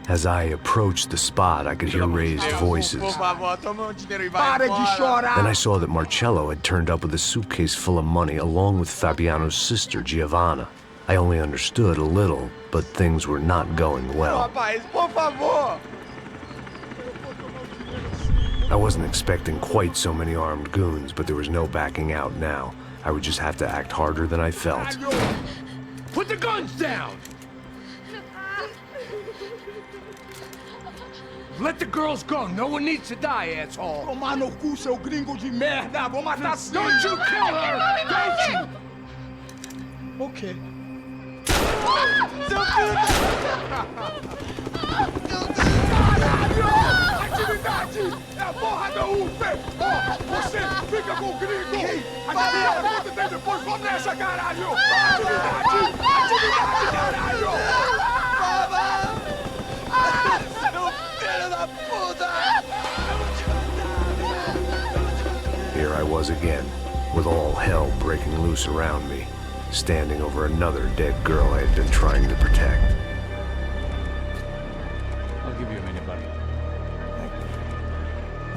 As I approached the spot, I could hear raised voices. Then I saw that Marcello had turned up with a suitcase full of money along with Fabiano's sister, Giovanna. I only understood a little, but things were not going well. I wasn't expecting quite so many armed goons, but there was no backing out now. I would just have to act harder than I felt. Put the guns down! Let the girls go. No one needs to die, asshole. Tomar no cu, seu gringo de merda! Vou matar sim! Don't you kill her! Don't you! Ok. Seu filho Caralho! Atividade! É a porra da UP! Ó, você fica com o gringo! A galera conta até depois, vamos nessa, caralho! Atividade! Atividade, caralho! Seu filho da puta! Here I was again, with all hell breaking loose around me, standing over another dead girl I had been trying to protect. I'll give you a minute, buddy.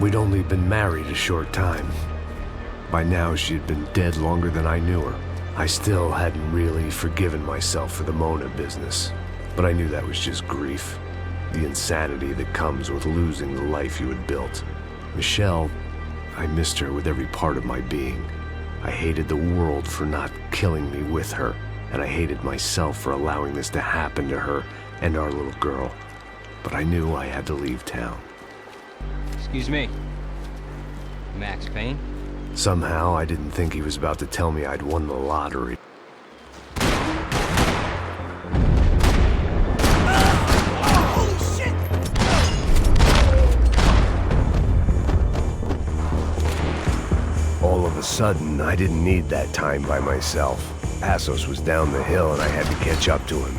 We'd only been married a short time. By now, she had been dead longer than I knew her. I still hadn't really forgiven myself for the Mona business, but I knew that was just grief. The insanity that comes with losing the life you had built. Michelle, I missed her with every part of my being. I hated the world for not killing me with her, and I hated myself for allowing this to happen to her and our little girl. But I knew I had to leave town. Excuse me. Max Payne? Somehow, I didn't think he was about to tell me I'd won the lottery. All of a sudden, I didn't need that time by myself. Passos was down the hill and I had to catch up to him.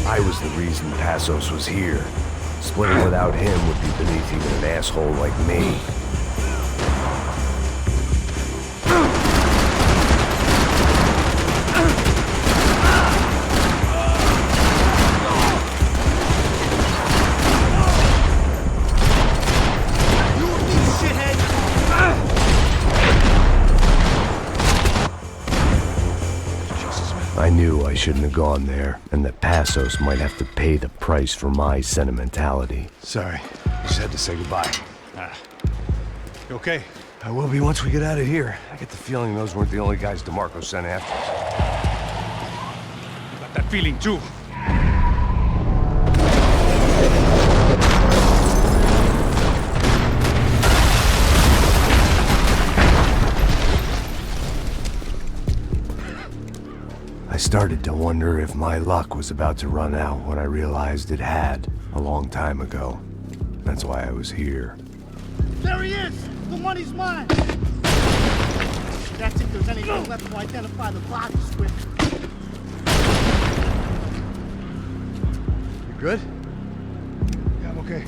I was the reason Passos was here. Splitting without him would be beneath even an asshole like me. I knew I shouldn't have gone there, and that Passos might have to pay the price for my sentimentality. Sorry, just had to say goodbye. You okay? I will be once we get out of here. I get the feeling those weren't the only guys DeMarco sent after us. Got that feeling too. I started to wonder if my luck was about to run out when I realized it had, a long time ago. That's why I was here. There he is! The money's mine! That's if there's anything left to identify the bodies with. You good? Yeah, I'm okay.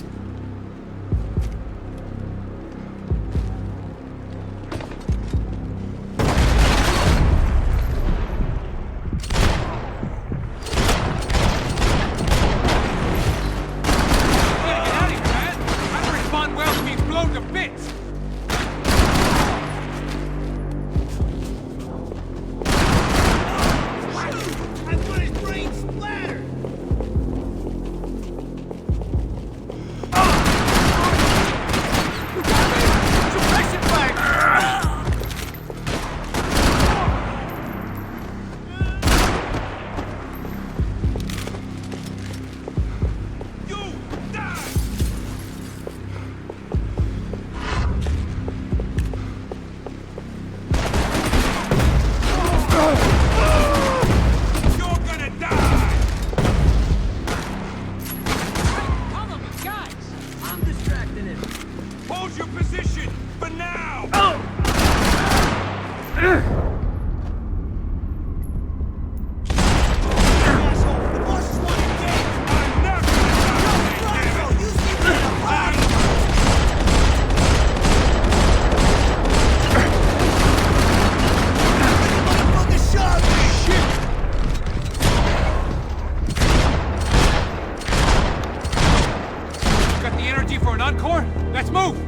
move!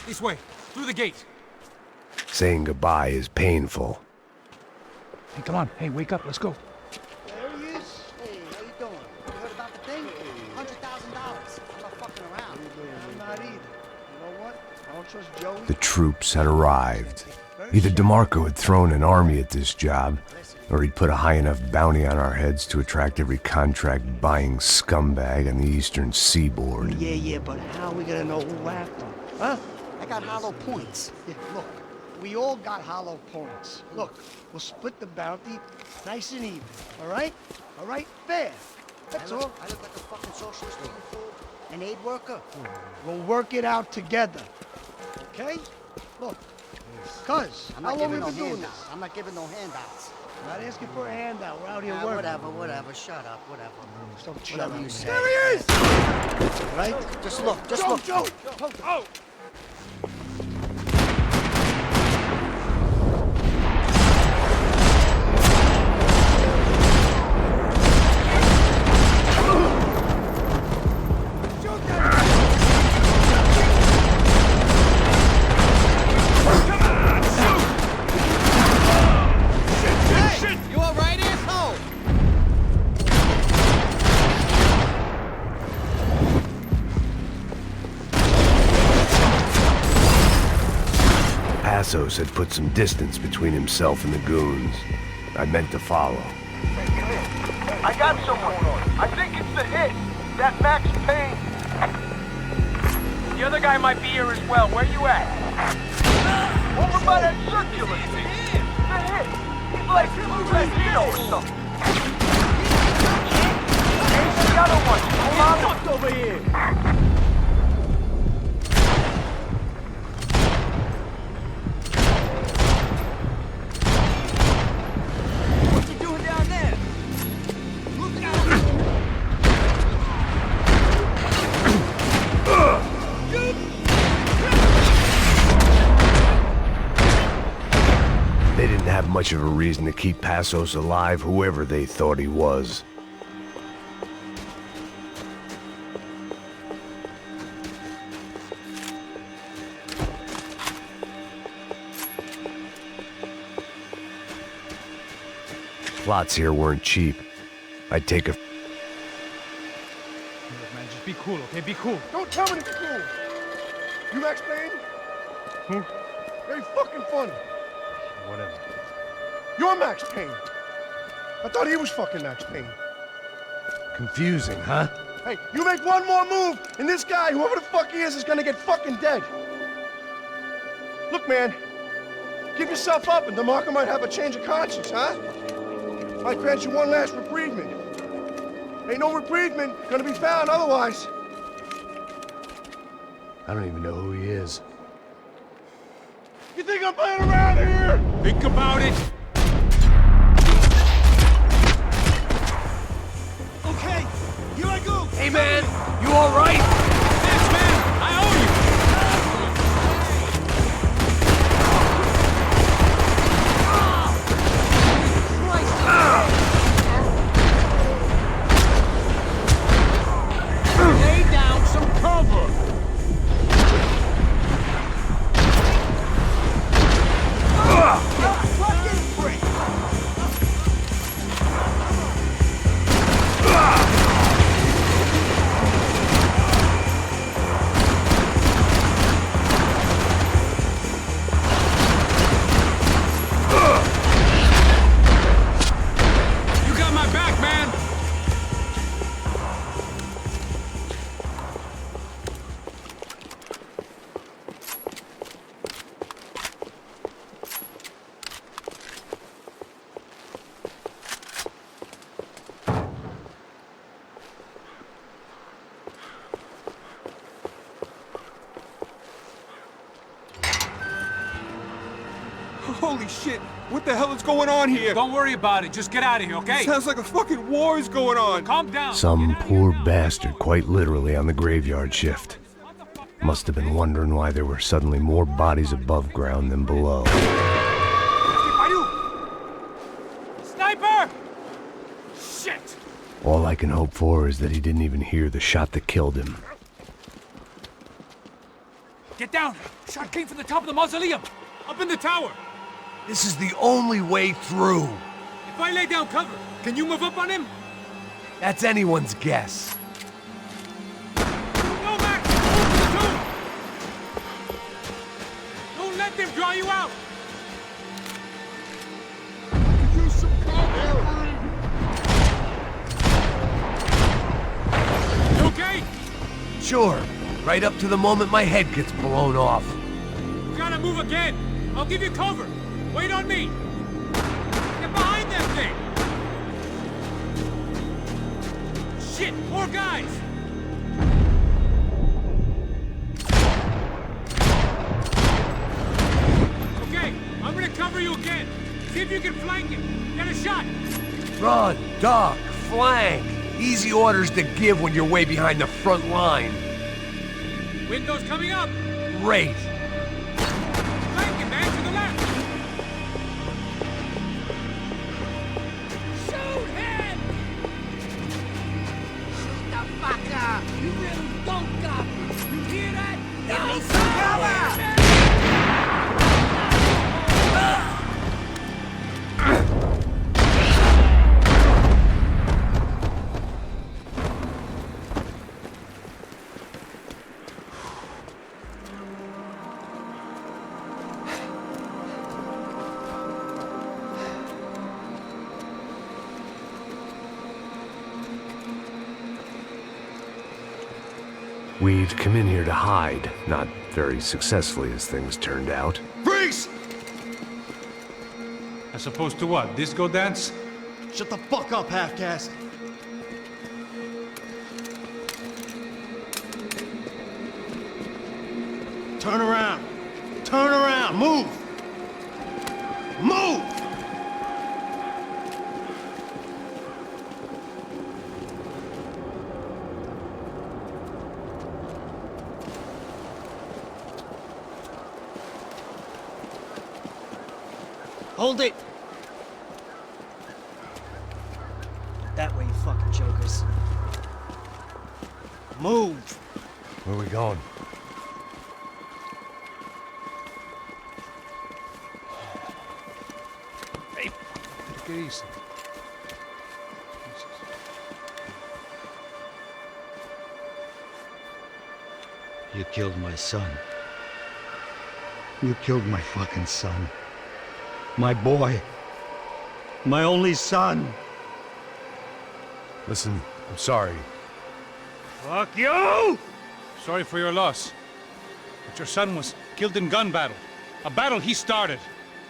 This way, through the gate. Saying goodbye is painful. Hey, come on. Hey, wake up. Let's go. There he is. Hey, how you doing? You heard about the thing? $100,000. I'm not fucking around. I'm not either. You know what? I don't trust Joey. The troops had arrived. Either DeMarco had thrown an army at this job, or he'd put a high enough bounty on our heads to attract every contract-buying scumbag on the eastern seaboard. Yeah, but how are we gonna know who whacked him? Huh? I got hollow points. Yeah, look, we all got hollow points. Look, we'll split the bounty nice and even, all right? All right? Fair. That's all. I look like a fucking socialist looking fool. An aid worker. We'll work it out together. Okay? Look. Cuz, how long have we been doing this? I'm not giving no handouts. I'm not asking for a handout. We're out here working. Whatever. Shut up. Whatever. Don't shut up. You say. There he is! All right? Just look. Joey! Oh! Passos had put some distance between himself and the goons. I meant to follow. I got someone. I think it's the hit. That Max Payne. The other guy might be here as well. Where you at? Over by that circular. The hit. He's like Latino or something. Here's the other one. Hold on. Over here. They didn't have much of a reason to keep Passos alive, whoever they thought he was. Plots here weren't cheap. I'd take a... Look, man, just be cool, okay? Be cool. Don't tell me to be cool. You Max Payne? Who? Very fucking funny. Whatever. You're Max Payne. I thought he was fucking Max Payne. Confusing, huh? Hey, you make one more move, and this guy, whoever the fuck he is gonna get fucking dead. Look, man. Give yourself up, and DeMarco might have a change of conscience, huh? Might grant you one last reprievement. Ain't no reprievement gonna be found otherwise. I don't even know who he is. You think I'm playing around here? Think about it. Okay, here I go. Hey, man, you all right? Yes, man, I owe you. Lay down some cover. You got my back, man. Holy shit! What the hell is going on here? Don't worry about it. Just get out of here, okay? Sounds like a fucking war is going on. Calm down. Some poor bastard, quite literally, on the graveyard shift. Must have been wondering why there were suddenly more bodies above ground than below. Stop! Sniper! Shit! All I can hope for is that he didn't even hear the shot that killed him. Get down! Shot came from the top of the mausoleum! Up in the tower! This is the only way through. If I lay down cover, can you move up on him? That's anyone's guess. Go, Max! Move to the tomb! Don't let them draw you out! Use some cold air. You okay? Sure. Right up to the moment my head gets blown off. You gotta move again! I'll give you cover! Wait on me! Get behind that thing! Shit! More guys! Okay, I'm gonna cover you again. See if you can flank him. Get a shot! Run, duck, flank. Easy orders to give when you're way behind the front line. Windows coming up! Great. Flank him, man, to the left! Shoot him! Shoot the fucker! You really don't got me. You hear that? Give me some cover! We'd come in here to hide, not very successfully as things turned out. Freeze! As opposed to what? Disco dance? Shut the fuck up, half-caste. Turn around. Turn around. Move. Move! Hold it! That way, you fucking jokers. Move! Where are we going? Hey, take it easy. You killed my son. You killed my fucking son. My boy. My only son. Listen, I'm sorry. Fuck you! Sorry for your loss. But your son was killed in gun battle. A battle he started.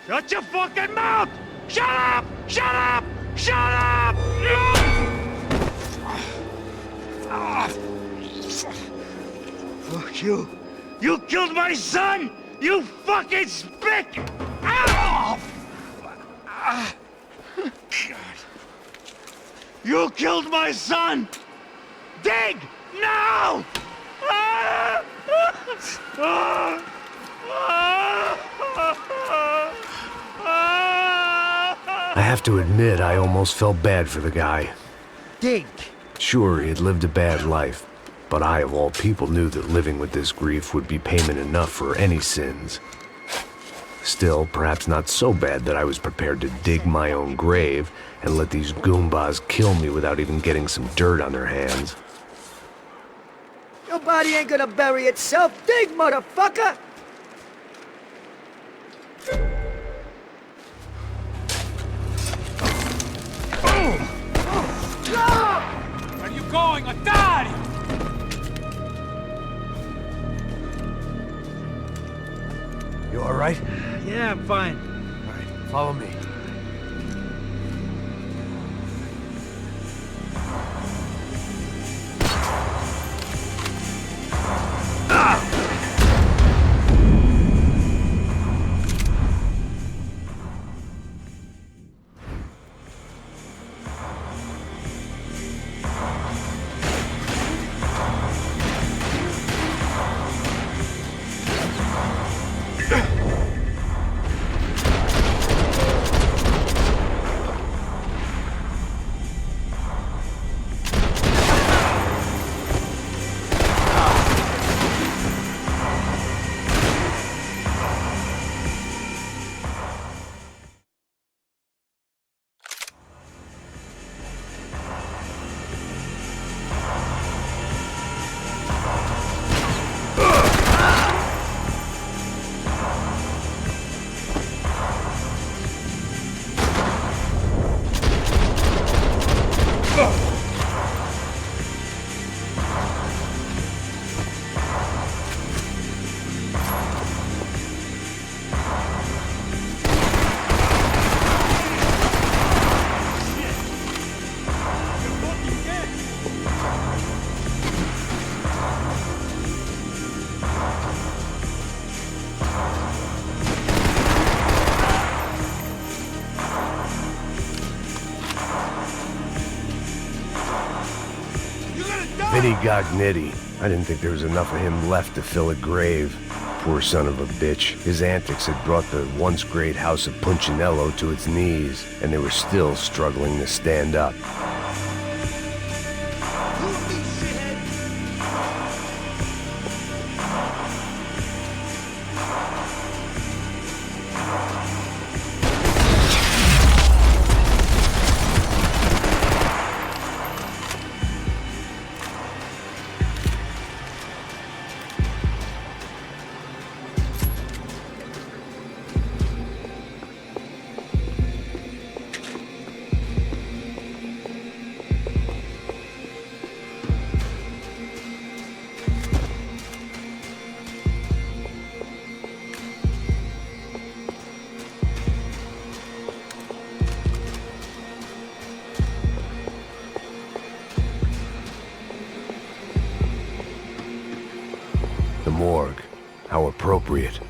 Shut your fucking mouth! Shut up! Shut up! Shut up! Fuck you. You killed my son! You fucking spick! Ow! You killed my son! Dig! Now! I have to admit, I almost felt bad for the guy. Dig! Sure, he had lived a bad life, but I, of all people, knew that living with this grief would be payment enough for any sins. Still, perhaps not so bad that I was prepared to dig my own grave and let these goombas kill me without even getting some dirt on their hands. Your body ain't gonna bury itself. Dig, motherfucker! Where are you going? I died! You all right? Yeah, I'm fine. All right, follow me. Pity Gognitti. I didn't think there was enough of him left to fill a grave. Poor son of a bitch. His antics had brought the once great house of Punchinello to its knees, and they were still struggling to stand up. The morgue. How appropriate.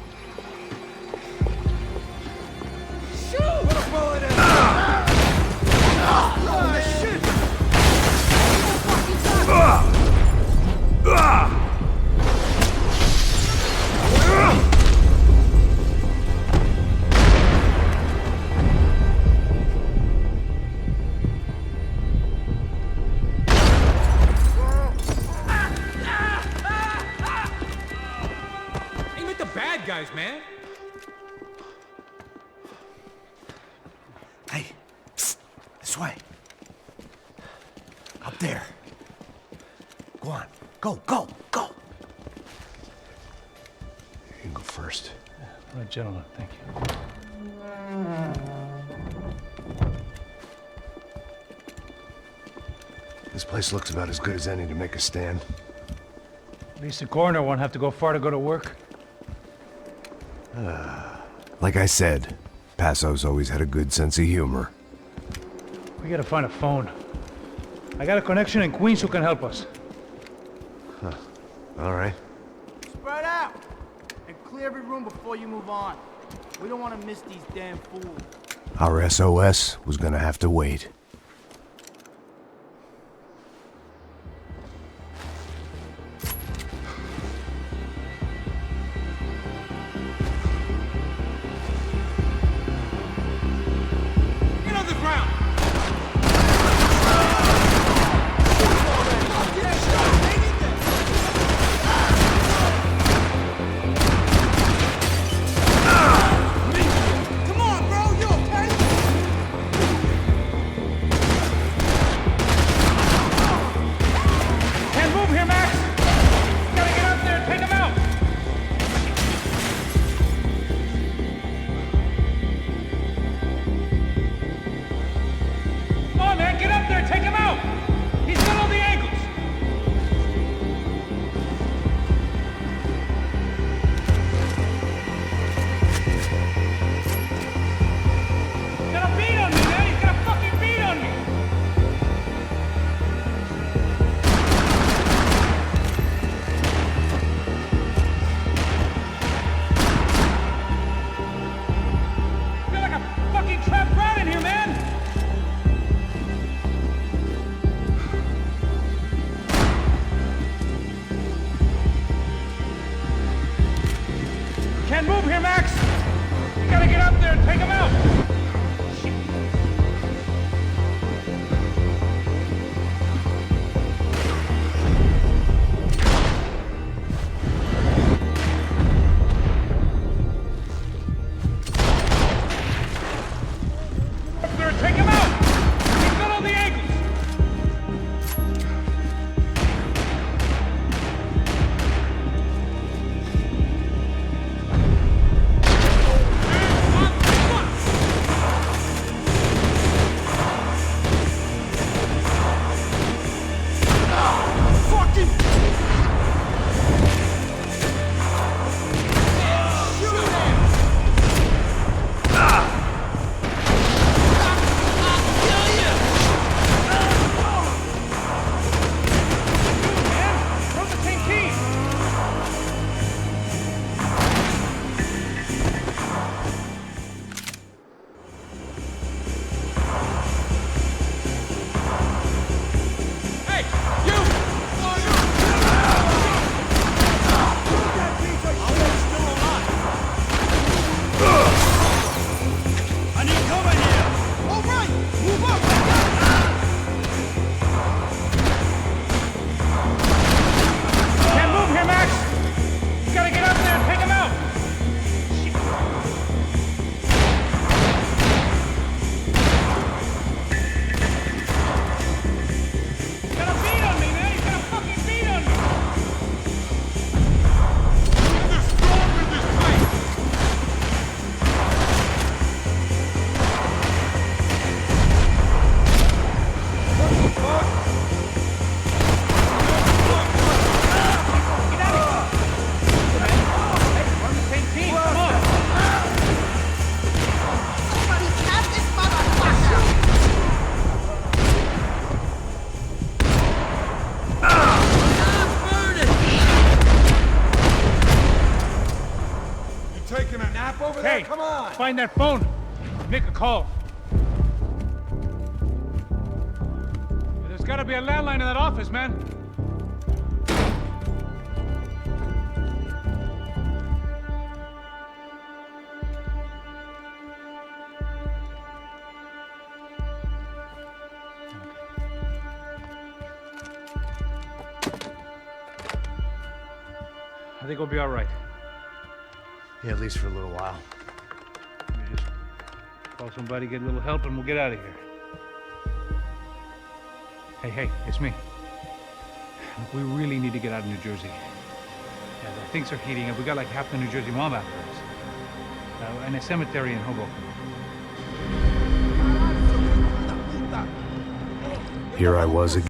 Guys, man. Hey, psst, this way. Up there. Go on, go, go, go. You can go first. All right, gentlemen, thank you. This place looks about as good as any to make a stand. At least the coroner won't have to go far to go to work. Like I said, Passo's always had a good sense of humor. We gotta find a phone. I got a connection in Queens who can help us. Huh. All right. Spread out! And clear every room before you move on. We don't want to miss these damn fools. Our SOS was gonna have to wait. on? Find that phone. Make a call. There's gotta be a landline in that office, man. I think we'll be all right. Yeah, at least for a little while. We just call somebody, get a little help, and we'll get out of here. Hey, it's me. Look, we really need to get out of New Jersey. Yeah, things are heating up. We got like half the New Jersey mob after us. And a cemetery in Hoboken. Here I was again.